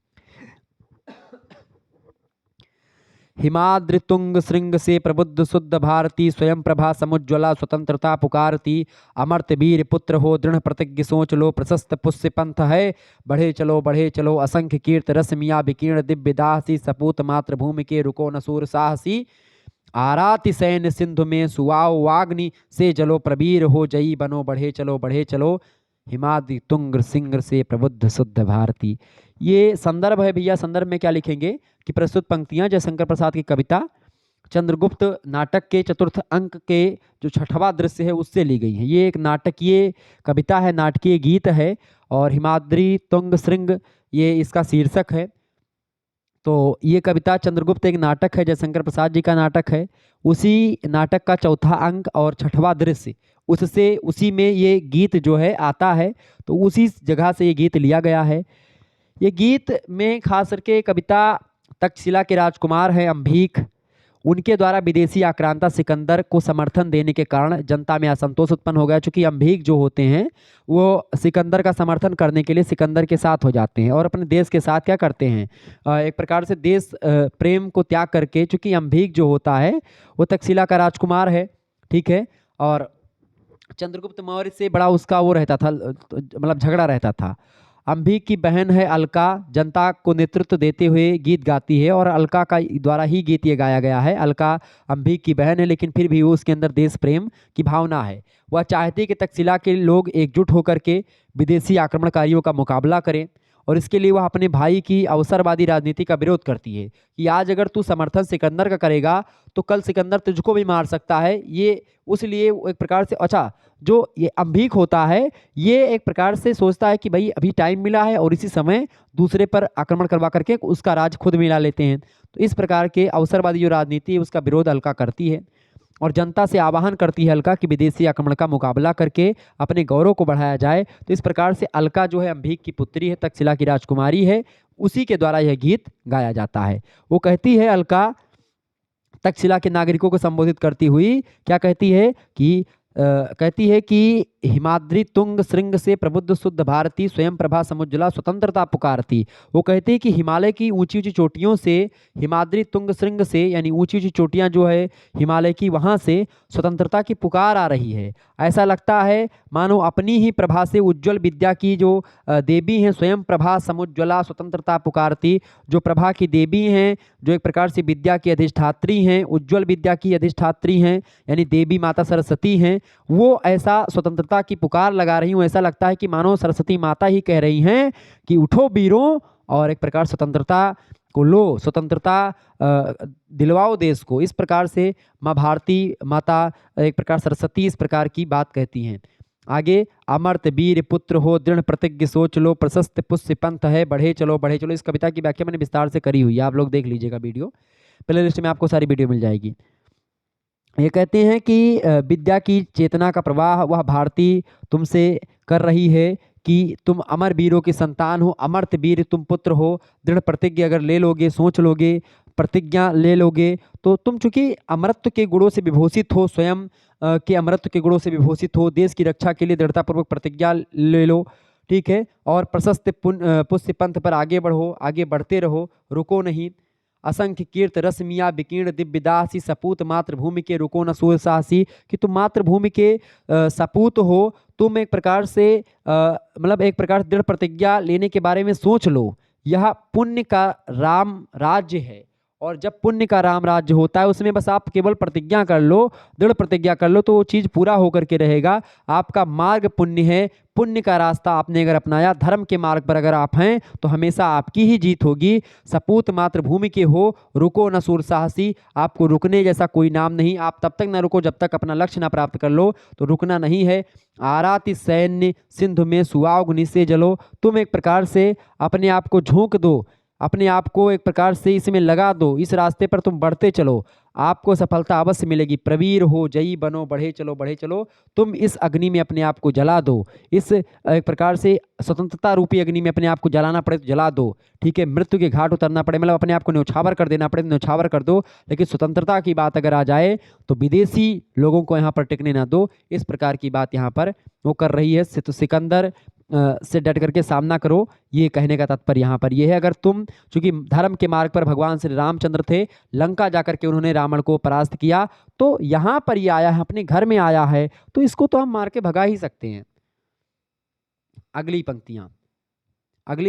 Speaker 1: हिमाद्रि तुंग श्रृंग से प्रबुद्ध शुद्ध भारती, स्वयं प्रभा समुज्ज्वला स्वतंत्रता पुकारती, अमर्त वीर पुत्र हो दृढ़ प्रतिज्ञ सोच लो, प्रशस्त पुष्य पंथ है बढ़े चलो असंख्य कीर्त रश्मिया विकीर्ण दिव्य दासी, सपूत मातृभूमि के रुको न सूर साहसी, आराति सैन्य सिंधु में सुवाओ वाग्नि से जलो, प्रवीर हो जई बनो बढ़े चलो हिमाद्रि तुंग सिंह से प्रबुद्ध शुद्ध भारती। ये संदर्भ है भैया। संदर्भ में क्या लिखेंगे कि प्रस्तुत पंक्तियां जयशंकर प्रसाद की कविता चंद्रगुप्त नाटक के चतुर्थ अंक के जो 6वां दृश्य है उससे ली गई है। ये एक नाटकीय कविता है, नाटकीय गीत है और हिमाद्री तुंग श्रृंग ये इसका शीर्षक है। तो ये कविता चंद्रगुप्त एक नाटक है, जयशंकर प्रसाद जी का नाटक है। उसी नाटक का 4था अंक और 6वां दृश्य, उससे उसी में ये गीत जो है आता है, तो उसी जगह से ये गीत लिया गया है। ये गीत में खास करके कविता तक्षशिला के राजकुमार हैं अंभीक, उनके द्वारा विदेशी आक्रांता सिकंदर को समर्थन देने के कारण जनता में असंतोष उत्पन्न हो गया। चूंकि अंभीक जो होते हैं वो सिकंदर का समर्थन करने के लिए सिकंदर के साथ हो जाते हैं और अपने देश के साथ क्या करते हैं, एक प्रकार से देश प्रेम को त्याग करके, चूंकि अंभीक जो होता है वो तक्षशिला का राजकुमार है। ठीक है, और चंद्रगुप्त मौर्य से बड़ा उसका वो रहता था, मतलब झगड़ा रहता था। अंभीक की बहन है अलका, जनता को नेतृत्व देते हुए गीत गाती है और अलका का द्वारा ही गीत ये गाया गया है। अलका अंभीक की बहन है, लेकिन फिर भी वो उसके अंदर देश प्रेम की भावना है। वह चाहती है कि तक्षशिला के लोग एकजुट होकर के विदेशी आक्रमणकारियों का मुकाबला करें और इसके लिए वह अपने भाई की अवसरवादी राजनीति का विरोध करती है कि आज अगर तू समर्थन सिकंदर का करेगा तो कल सिकंदर तुझको भी मार सकता है। ये उसलिए एक प्रकार से, अच्छा, जो ये अंभीक होता है ये एक प्रकार से सोचता है कि भाई अभी टाइम मिला है और इसी समय दूसरे पर आक्रमण करवा करके उसका राज खुद मिला लेते हैं। तो इस प्रकार के अवसरवादी जो राजनीति है उसका विरोध अलका करती है और जनता से आह्वान करती है अलका कि विदेशी आक्रमण का मुकाबला करके अपने गौरव को बढ़ाया जाए। तो इस प्रकार से अलका जो है अंभीक की पुत्री है, तक्षशिला की राजकुमारी है, उसी के द्वारा यह गीत गाया जाता है। वो कहती है अलका तक्षशिला के नागरिकों को संबोधित करती हुई, क्या कहती है कि कहती है कि हिमाद्री तुंग श्रृंग से प्रबुद्ध शुद्ध भारती स्वयं प्रभा समुज्ज्वला स्वतंत्रता पुकारती। वो कहती है कि हिमालय की ऊंची ऊंची चोटियों से, हिमाद्री तुंग श्रृंग से यानी ऊंची ऊंची चोटियां जो है हिमालय की, वहां से स्वतंत्रता की पुकार आ रही है। ऐसा लगता है मानो अपनी ही प्रभा से उज्जवल विद्या की जो देवी हैं, स्वयं प्रभा समुज्ज्वला स्वतंत्रता पुकारती, जो प्रभा की देवी हैं, जो एक प्रकार से विद्या की अधिष्ठात्री हैं, उज्जवल विद्या की अधिष्ठात्री हैं, यानी देवी माता सरस्वती हैं, वो ऐसा स्वतंत्रता की पुकार लगा रही हूँ। ऐसा लगता है कि मानो सरस्वती माता ही कह रही हैं कि उठो वीरों और एक प्रकार स्वतंत्रता को लो, स्वतंत्रता दिलवाओ देश को। इस प्रकार से माँ भारती माता, एक प्रकार सरस्वती, इस प्रकार की बात कहती हैं। आगे, अमर्त वीर पुत्र हो दृढ़ प्रतिज्ञ सोच लो, प्रशस्त पुष्य पंथ है बढ़े चलो बढ़े चलो। इस कविता की व्याख्या मैंने विस्तार से करी हुई है, आप लोग देख लीजिएगा वीडियो, प्ले लिस्ट में आपको सारी वीडियो मिल जाएगी। ये कहते हैं कि विद्या की चेतना का प्रवाह वह भारती तुमसे कर रही है कि तुम अमर वीरों की संतान हो, अमर्त वीर तुम पुत्र हो, दृढ़ प्रतिज्ञा अगर ले लोगे, सोच लोगे, प्रतिज्ञा ले लोगे, तो तुम चूंकि अमरत्व के गुणों से विभूषित हो, स्वयं के अमरत्व के गुणों से विभूषित हो, देश की रक्षा के लिए दृढ़तापूर्वक प्रतिज्ञा ले लो, ठीक है, और प्रशस्त पुष्य पंथ पर आगे बढ़ो, आगे बढ़ते रहो, रुको नहीं। असंख्य कीर्त रश्मिया विकीर्ण दिव्यदासी, सपूत मातृभूमि के रुको न सूर साहसी, कि तुम मातृभूमि के सपूत हो, तुम एक प्रकार से मतलब एक प्रकार दृढ़ प्रतिज्ञा लेने के बारे में सोच लो। यह पुण्य का राम राज्य है, और जब पुण्य का राम राज्य होता है उसमें बस आप केवल प्रतिज्ञा कर लो, दृढ़ प्रतिज्ञा कर लो, तो वो चीज़ पूरा होकर के रहेगा। आपका मार्ग पुण्य है, पुण्य का रास्ता आपने अगर अपनाया, धर्म के मार्ग पर अगर आप हैं, तो हमेशा आपकी ही जीत होगी। सपूत मातृभूमि के हो, रुको न सूर साहसी, आपको रुकने जैसा कोई नाम नहीं। आप तब तक न रुको जब तक अपना लक्ष्य ना प्राप्त कर लो, तो रुकना नहीं है। आराति सैन्य सिंधु में सुआग्नि से जलो, तुम एक प्रकार से अपने आप को झोंक दो, अपने आप को एक प्रकार से इसमें लगा दो, इस रास्ते पर तुम बढ़ते चलो, आपको सफलता अवश्य मिलेगी। प्रवीर हो जयी बनो बढ़े चलो बढ़े चलो, तुम इस अग्नि में अपने आप को जला दो, इस एक प्रकार से स्वतंत्रता रूपी अग्नि में अपने आप को जलाना पड़े तो जला दो, ठीक है, मृत्यु के घाट उतरना पड़े, मतलब अपने आप को न्यौछावर कर देना पड़े तो न्यौछावर कर दो, लेकिन स्वतंत्रता की बात अगर आ जाए तो विदेशी लोगों को यहाँ पर टिकने ना दो। इस प्रकार की बात यहाँ पर वो कर रही है। तो सिकंदर से डट करके सामना करो, ये कहने का तात्पर्य यहाँ पर ये है। अगर तुम, चूंकि धर्म के मार्ग पर भगवान श्री रामचंद्र थे, लंका जाकर के उन्होंने रावण को परास्त किया, तो यहाँ पर ये आया है, अपने घर में आया है, तो इसको तो हम मार के भगा ही सकते हैं। अगली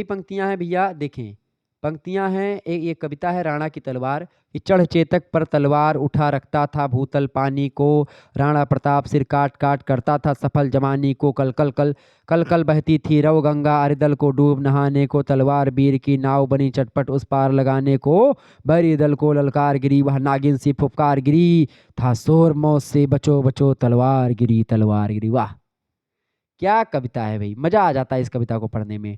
Speaker 1: पंक्तियां हैं भैया, देखें पंक्तियां हैं। एक कविता है राणा की तलवार, कि चढ़ चेतक पर तलवार उठा रखता था भूतल पानी को, राणा प्रताप सिर काट काट करता था सफल जवानी को, कल कल कल कल कल बहती थी रव गंगा अरिदल को डूब नहाने को, तलवार वीर की नाव बनी चटपट उस पार लगाने को, बरी दल को ललकार गिरी वह नागिन सी फुफकार गिरी, था शोर मौत से बचो बचो तलवार गिरी तलवार गिरी। वाह, क्या कविता है भाई, मजा आ जाता है इस कविता को पढ़ने में।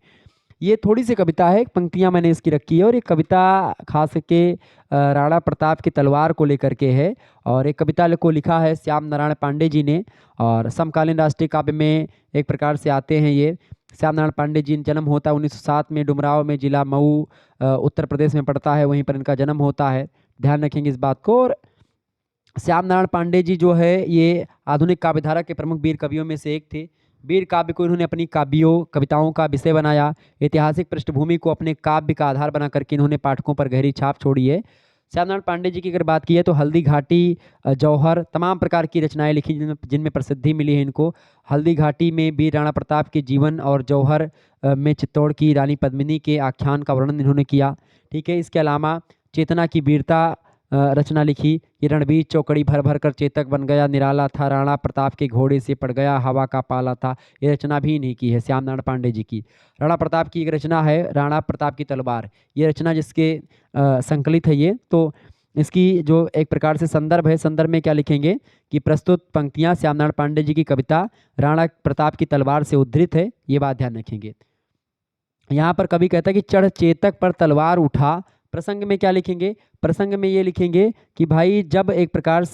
Speaker 1: ये थोड़ी सी कविता है, पंक्तियां मैंने इसकी रखी है, और एक कविता खास करके राणा प्रताप की तलवार को लेकर के है, और एक कविता को लिखा है श्याम नारायण पांडे जी ने, और समकालीन राष्ट्रीय काव्य में एक प्रकार से आते हैं ये। श्याम नारायण पांडे जी जन्म होता है 1907 में, डुमराव में, जिला मऊ उत्तर प्रदेश में पड़ता है, वहीं पर इनका जन्म होता है, ध्यान रखेंगे इस बात को। और श्याम नारायण पांडे जी जो है ये आधुनिक काव्यधारा के प्रमुख वीर कवियों में से एक थे। वीर काव्य को इन्होंने अपनी कविताओं का विषय बनाया, ऐतिहासिक पृष्ठभूमि को अपने काव्य का आधार बना करके इन्होंने पाठकों पर गहरी छाप छोड़ी है। श्यामनारायण पांडे जी की अगर बात की है तो हल्दी घाटी, जौहर, तमाम प्रकार की रचनाएं लिखी जिनमें प्रसिद्धि मिली है इनको। हल्दी घाटी में वीर राणा प्रताप के जीवन, और जौहर में चित्तौड़ की रानी पद्मिनी के आख्यान का वर्णन इन्होंने किया, ठीक है। इसके अलावा चेतना की वीरता रचना लिखी, कि रणवीर चौकड़ी भर भर कर चेतक बन गया निराला था, राणा प्रताप के घोड़े से पड़ गया हवा का पाला था। ये रचना भी नहीं की है श्याम नारायण पांडे जी की। राणा प्रताप की एक रचना है राणा प्रताप की तलवार, ये रचना जिसके संकलित है ये, तो इसकी जो एक प्रकार से संदर्भ है, संदर्भ में क्या लिखेंगे कि प्रस्तुत पंक्तियां श्याम नारायण पांडे जी की कविता राणा प्रताप की तलवार से उद्धृत है, ये बात ध्यान रखेंगे। यहाँ पर कवि कहता है कि चढ़ चेतक पर तलवार उठा, प्रसंग में क्या लिखेंगे, प्रसंग में ये लिखेंगे कि भाई जब एक प्रकार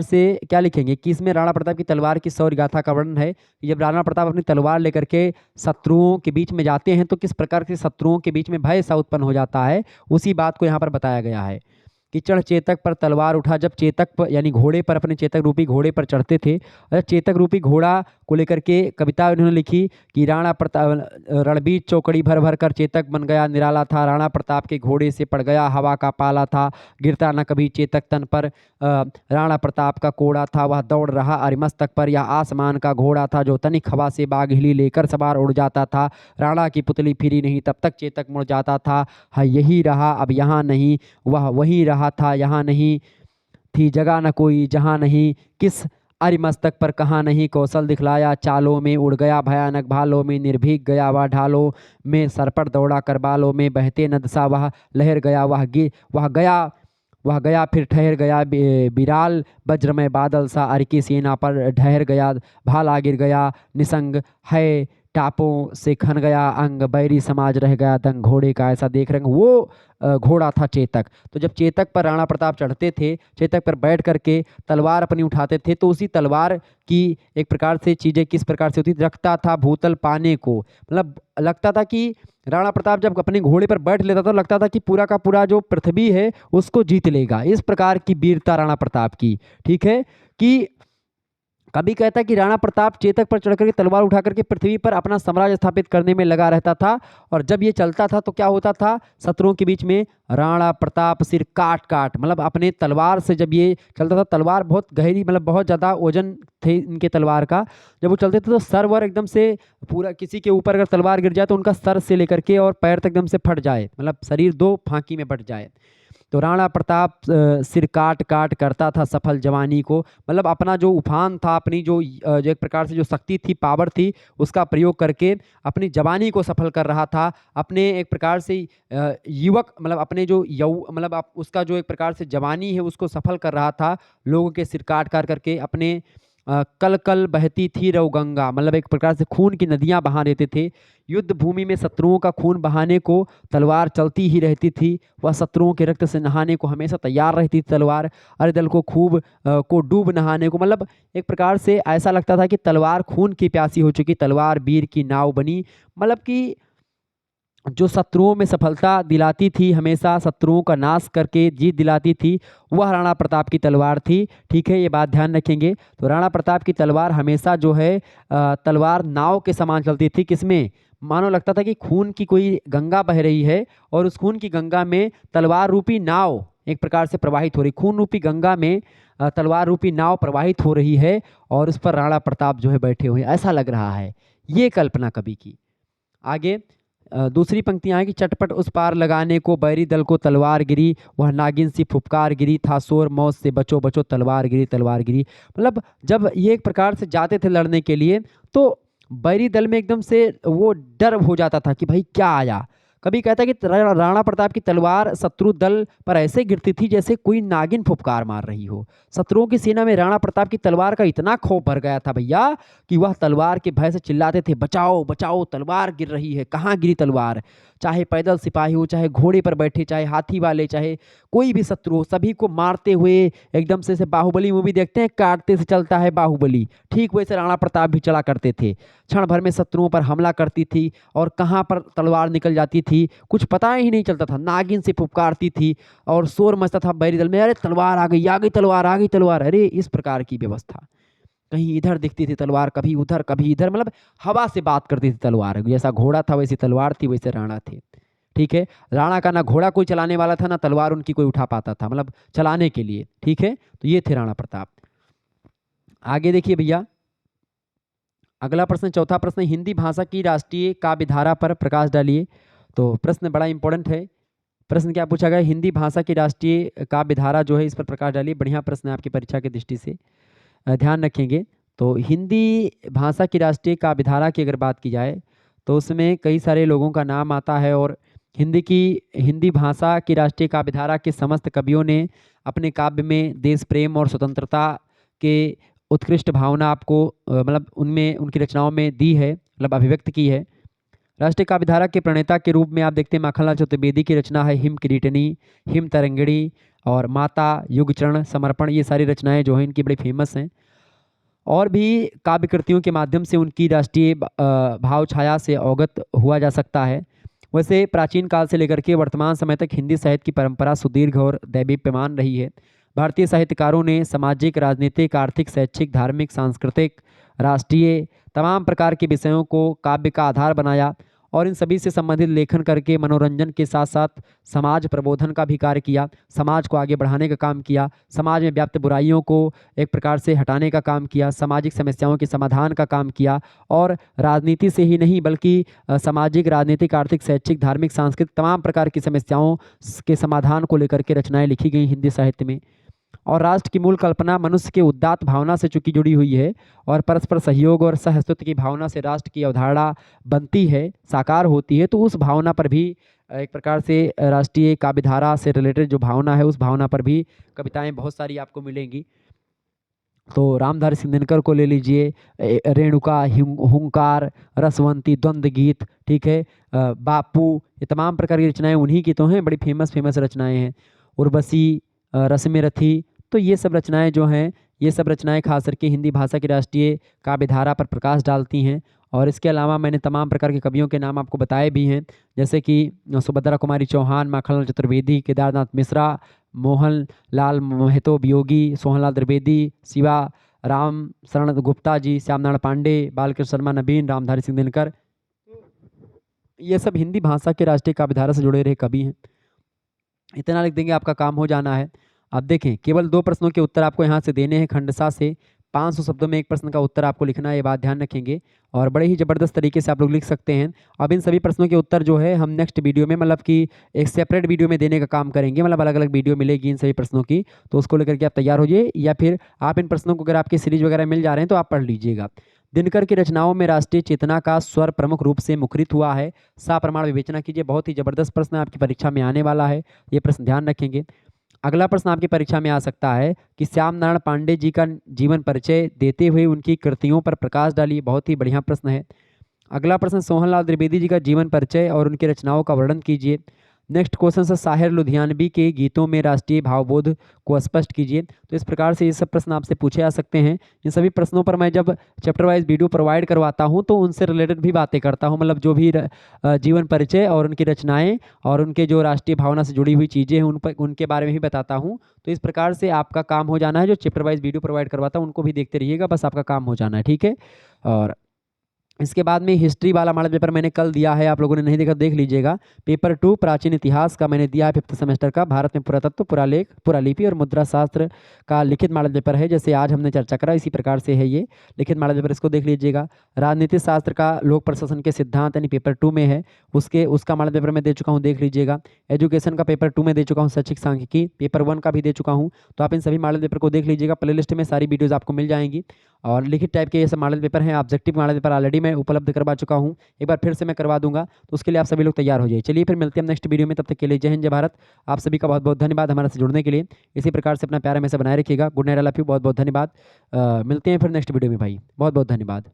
Speaker 1: से क्या लिखेंगे कि इसमें राणा प्रताप की तलवार की शौर्य गाथा का वर्णन है। जब राणा प्रताप अपनी तलवार लेकर के शत्रुओं के बीच में जाते हैं तो किस प्रकार से शत्रुओं के बीच में भय सा उत्पन्न हो जाता है, उसी बात को यहाँ पर बताया गया है। कि चढ़ चेतक पर तलवार उठा। जब चेतक पर यानी घोड़े पर, अपने चेतक रूपी घोड़े पर चढ़ते थे, और चेतक रूपी घोड़ा को लेकर के कविता उन्होंने लिखी कि राणा प्रताप रणबीर चौकड़ी भर भर कर चेतक बन गया निराला था, राणा प्रताप के घोड़े से पड़ गया हवा का पाला था, गिरता न कभी चेतक तन पर, राणा प्रताप का कोड़ा था वह दौड़ रहा अरिमस्तक पर, यह आसमान का घोड़ा था जो तनिक हवा से बाग हिली लेकर सवार उड़ जाता था, राणा की पुतली फिरी नहीं तब तक चेतक मुड़ जाता था, है यही रहा अब यहाँ नहीं, वह वही रहा था यहाँ नहीं, थी जगह न कोई जहाँ नहीं, किस अरिमस्तक पर कहाँ नहीं, कौशल दिखलाया चालों में, उड़ गया भयानक भालों में, निर्भीक गया वह ढालों में, सरपट दौड़ा कर बालों में, बहते नद सा वह लहर गया, वह गया फिर ठहर गया, बिराल वज्रमय बादल सा अर की सेना पर ठहर गया, भाला गिर गया निसंग है, टापों से खन गया अंग, बैरी समाज रह गया दंग, घोड़े का ऐसा देख रहे हैं। वो घोड़ा था चेतक। तो जब चेतक पर राणा प्रताप चढ़ते थे, चेतक पर बैठ करके तलवार अपनी उठाते थे, तो उसी तलवार की एक प्रकार से चीज़ें किस प्रकार से होती, रखता था भूतल पाने को, मतलब लगता था कि राणा प्रताप जब अपने घोड़े पर बैठ लेता था, लगता था कि पूरा का पूरा जो पृथ्वी है उसको जीत लेगा। इस प्रकार की वीरता राणा प्रताप की, ठीक है, कि कभी कहता है कि राणा प्रताप चेतक पर चढ़कर के तलवार उठा करके पृथ्वी पर अपना साम्राज्य स्थापित करने में लगा रहता था, और जब ये चलता था तो क्या होता था, शत्रुओं के बीच में राणा प्रताप सिर काट काट, मतलब अपने तलवार से जब ये चलता था, तलवार बहुत गहरी, मतलब बहुत ज़्यादा वजन थे इनके तलवार का, जब वो चलते थे तो सर वर एकदम से पूरा, किसी के ऊपर अगर तलवार गिर जाए तो उनका सर से लेकर के और पैर तक एकदम से फट जाए, मतलब शरीर दो फांकी में बट जाए। तो राणा प्रताप सिर काट काट करता था सफल जवानी को, मतलब अपना जो उफान था, अपनी जो एक प्रकार से जो शक्ति थी, पावर थी, उसका प्रयोग करके अपनी जवानी को सफल कर रहा था, अपने एक प्रकार से युवक, मतलब अपने जो मतलब उसका जो एक प्रकार से जवानी है उसको सफल कर रहा था, लोगों के सिर काट काट करके अपने कल कल बहती थी रव गंगा, मतलब एक प्रकार से खून की नदियां बहा देते थे। युद्ध भूमि में शत्रुओं का खून बहाने को तलवार चलती ही रहती थी, वह शत्रुओं के रक्त से नहाने को हमेशा तैयार रहती थी तलवार, अरे दल को को डूब नहाने को, मतलब एक प्रकार से ऐसा लगता था कि तलवार खून की प्यासी हो चुकी, तलवार वीर की नाव बनी, मतलब कि जो शत्रुओं में सफलता दिलाती थी, हमेशा शत्रुओं का नाश करके जीत दिलाती थी, वह राणा प्रताप की तलवार थी, ठीक है, ये बात ध्यान रखेंगे। तो राणा प्रताप की तलवार हमेशा जो है तलवार नाव के समान चलती थी, किसमें, मानो लगता था कि खून की कोई गंगा बह रही है और उस खून की गंगा में तलवार रूपी नाव एक प्रकार से प्रवाहित हो रही, खून रूपी गंगा में तलवार रूपी नाव प्रवाहित हो रही है और उस पर राणा प्रताप जो है बैठे हुए, ऐसा लग रहा है, ये कल्पना कवि की। आगे दूसरी पंक्तियां हैं कि चटपट उस पार लगाने को बैरी दल को तलवार गिरी, वह नागिन सी फुफकार गिरी, था शोर मौत से बचो बचो तलवार गिरी तलवार गिरी, मतलब जब ये एक प्रकार से जाते थे लड़ने के लिए तो बैरी दल में एकदम से वो डर हो जाता था कि भाई क्या आया। कभी कहता है कि राणा प्रताप की तलवार शत्रु दल पर ऐसे गिरती थी जैसे कोई नागिन फुफकार मार रही हो। शत्रुओं की सेना में राणा प्रताप की तलवार का इतना खौफ भर गया था भैया कि वह तलवार के भय से चिल्लाते थे, बचाओ बचाओ तलवार गिर रही है, कहाँ गिरी तलवार, चाहे पैदल सिपाही हो, चाहे घोड़े पर बैठे, चाहे हाथी वाले, चाहे कोई भी शत्रु हो, सभी को मारते हुए एकदम से बाहुबली मूवी देखते हैं, काटते से चलता है बाहुबली, ठीक वैसे राणा प्रताप भी चला करते थे, क्षण भर में शत्रुओं पर हमला करती थी और कहाँ पर तलवार निकल जाती थी कुछ पता ही नहीं चलता था, नागिन से फुफकारती थी और शोर मचता था बैरी दल में, अरे तलवार आ गई तलवार आ गई तलवार, अरे इस प्रकार की व्यवस्था। कहीं इधर दिखती थी तलवार, कभी उधर कभी इधर, मतलब हवा से बात करती थी तलवार, जैसा घोड़ा था वैसी तलवार थी, वैसे राणा थे, ठीक है। राणा का ना घोड़ा कोई चलाने वाला था, ना तलवार उनकी कोई उठा पाता था, मतलब चलाने के लिए, ठीक है। तो ये थे राणा प्रताप। आगे देखिए भैया, अगला प्रश्न, चौथा प्रश्न, हिंदी भाषा की राष्ट्रीय काव्यधारा पर प्रकाश डालिए। तो प्रश्न बड़ा इंपॉर्टेंट है। प्रश्न क्या पूछा गया, हिंदी भाषा की राष्ट्रीय काव्यधारा जो है इस पर प्रकाश डालिए। बढ़िया प्रश्न है आपकी परीक्षा की दृष्टि से, ध्यान रखेंगे। तो हिंदी भाषा की राष्ट्रीय काव्यधारा की अगर बात की जाए तो उसमें कई सारे लोगों का नाम आता है और हिंदी भाषा की राष्ट्रीय काव्यधारा के समस्त कवियों ने अपने काव्य में देश प्रेम और स्वतंत्रता के उत्कृष्ट भावना आपको मतलब उनमें उनकी रचनाओं में दी है, मतलब अभिव्यक्त की है। राष्ट्रीय काव्यधारा के प्रणेता के रूप में आप देखते हैं माखनलाल चतुर्वेदी की रचना है हिम किरीटनी, हिम तरंगिणी और माता, युगचरण, समर्पण, ये सारी रचनाएं जो हैं इनकी बड़ी फेमस हैं। और भी काव्य कृतियों के माध्यम से उनकी राष्ट्रीय भाव छाया से अवगत हुआ जा सकता है। वैसे प्राचीन काल से लेकर के वर्तमान समय तक हिंदी साहित्य की परंपरा सुदीर्घ और दैदीप्यमान रही है। भारतीय साहित्यकारों ने सामाजिक, राजनीतिक, आर्थिक, शैक्षिक, धार्मिक, सांस्कृतिक, राष्ट्रीय तमाम प्रकार के विषयों को काव्य का आधार बनाया और इन सभी से संबंधित लेखन करके मनोरंजन के साथ साथ समाज प्रबोधन का भी कार्य किया, समाज को आगे बढ़ाने का काम किया, समाज में व्याप्त बुराइयों को एक प्रकार से हटाने का काम किया, सामाजिक समस्याओं के समाधान का काम किया और राजनीति से ही नहीं बल्कि सामाजिक, राजनीतिक, आर्थिक, शैक्षिक, धार्मिक, सांस्कृतिक तमाम प्रकार की समस्याओं के समाधान को लेकर के रचनाएं लिखी गई हिंदी साहित्य में। और राष्ट्र की मूल कल्पना मनुष्य के उदात्त भावना से चूंकि जुड़ी हुई है और परस्पर सहयोग और सहअस्तित्व की भावना से राष्ट्र की अवधारणा बनती है, साकार होती है, तो उस भावना पर भी एक प्रकार से राष्ट्रीय काव्यधारा से रिलेटेड जो भावना है उस भावना पर भी कविताएं बहुत सारी आपको मिलेंगी। तो रामधारी सिंह दिनकर को ले लीजिए, रेणुका, हुंकार, रसवंती, द्वंद्व गीत, ठीक है, बापू, ये तमाम प्रकार की रचनाएं उन्हीं की तो हैं, बड़ी फेमस फेमस रचनाएं हैं। उर्वशी, रस्म रथी, तो ये सब रचनाएं जो हैं, ये सब रचनाएं खास करके हिंदी भाषा की राष्ट्रीय काव्यधारा पर प्रकाश डालती हैं। और इसके अलावा मैंने तमाम प्रकार के कवियों के नाम आपको बताए भी हैं, जैसे कि सुभद्रा कुमारी चौहान, माखनलाल चतुर्वेदी, केदारनाथ मिश्रा, मोहन लाल महतो वियोगी, सोहनलाल द्विवेदी, शिवा राम शरण गुप्ता जी, श्यामनारायण पांडे, बालकृष्ण शर्मा नवीन, रामधारी सिंह दिनकर, ये सब हिंदी भाषा के राष्ट्रीय काव्यधारा से जुड़े रहे कवि हैं। इतना लिख देंगे, आपका काम हो जाना है। अब देखें, केवल 2 प्रश्नों के उत्तर आपको यहाँ से देने हैं खंडसा से। 500 शब्दों में एक प्रश्न का उत्तर आपको लिखना है, ये बात ध्यान रखेंगे और बड़े ही ज़बरदस्त तरीके से आप लोग लिख सकते हैं। अब इन सभी प्रश्नों के उत्तर जो है हम नेक्स्ट वीडियो में, मतलब कि एक सेपरेट वीडियो में देने का काम करेंगे, मतलब अलग अलग वीडियो मिलेगी इन सभी प्रश्नों की, तो उसको लेकर के आप तैयार हो जाइए, या फिर आप इन प्रश्नों को अगर आपकी सीरीज वगैरह मिल जा रहे हैं तो आप पढ़ लीजिएगा। दिनकर की रचनाओं में राष्ट्रीय चेतना का स्वर प्रमुख रूप से मुखरित हुआ है, सप्रमाण विवेचना कीजिए। बहुत ही जबरदस्त प्रश्न आपकी परीक्षा में आने वाला है, ये प्रश्न ध्यान रखेंगे। अगला प्रश्न आपकी परीक्षा में आ सकता है कि श्याम नारायण पांडे जी का जीवन परिचय देते हुए उनकी कृतियों पर प्रकाश डालिए। बहुत ही बढ़िया प्रश्न है। अगला प्रश्न, सोहनलाल द्विवेदी जी का जीवन परिचय और उनकी रचनाओं का वर्णन कीजिए। नेक्स्ट क्वेश्चन से साहिर लुधियानवी के गीतों में राष्ट्रीय भावबोध को स्पष्ट कीजिए। तो इस प्रकार से ये सब प्रश्न आपसे पूछे जा सकते हैं। इन सभी प्रश्नों पर मैं जब चैप्टर वाइज वीडियो प्रोवाइड करवाता हूं तो उनसे रिलेटेड भी बातें करता हूं, मतलब जो भी जीवन परिचय और उनकी रचनाएं और उनके जो राष्ट्रीय भावना से जुड़ी हुई चीज़ें हैं उनके बारे में भी बताता हूँ। तो इस प्रकार से आपका काम हो जाना है, जो चैप्टर वाइज वीडियो प्रोवाइड करवाता हूँ उनको भी देखते रहिएगा, बस आपका काम हो जाना है, ठीक है। और इसके बाद में हिस्ट्री वाला मॉडल पेपर मैंने कल दिया है, आप लोगों ने नहीं देखा देख लीजिएगा। पेपर 2 प्राचीन इतिहास का मैंने दिया है 5th सेमेस्टर का। भारत में पुरातत्व, पुरालेख, पुरालिपि और मुद्रा शास्त्र का लिखित मॉडल पेपर है, जैसे आज हमने चर्चा करा इसी प्रकार से है ये लिखित मॉडल पेपर, इसको देख लीजिएगा। राजनीतिक शास्त्र का लोक प्रशासन के सिद्धांत यानी पेपर 2 में है, उसका मॉडल पेपर मैं दे चुका हूँ, देख लीजिएगा। एजुकेशन का पेपर 2 में दे चुका हूँ, शैक्षिक सांख्यिकी पेपर 1 का भी दे चुका हूँ। तो आप इन सभी मॉडल पेपर को देख लीजिएगा, प्ले लिस्ट में सारी वीडियोज़ आपको मिल जाएंगी। और लिखित टाइप के ये सब मॉडल पेपर हैं। ऑब्जेक्टिव मॉडल पेपर ऑलरेडी मैं उपलब्ध करवा चुका हूँ, एक बार फिर से मैं करवा दूंगा, तो उसके लिए आप सभी लोग तैयार हो जाइए। चलिए फिर मिलते हैं नेक्स्ट वीडियो में, तब तक के लिए जय हिंद जय भारत। आप सभी का बहुत बहुत धन्यवाद हमारे से जुड़ने के लिए। इसी प्रकार से अपना प्यार हमेशा बनाए रखिएगा। Good night, I love you, बहुत बहुत धन्यवाद। मिलते हैं फिर नेक्स्ट वीडियो में भाई, बहुत बहुत धन्यवाद।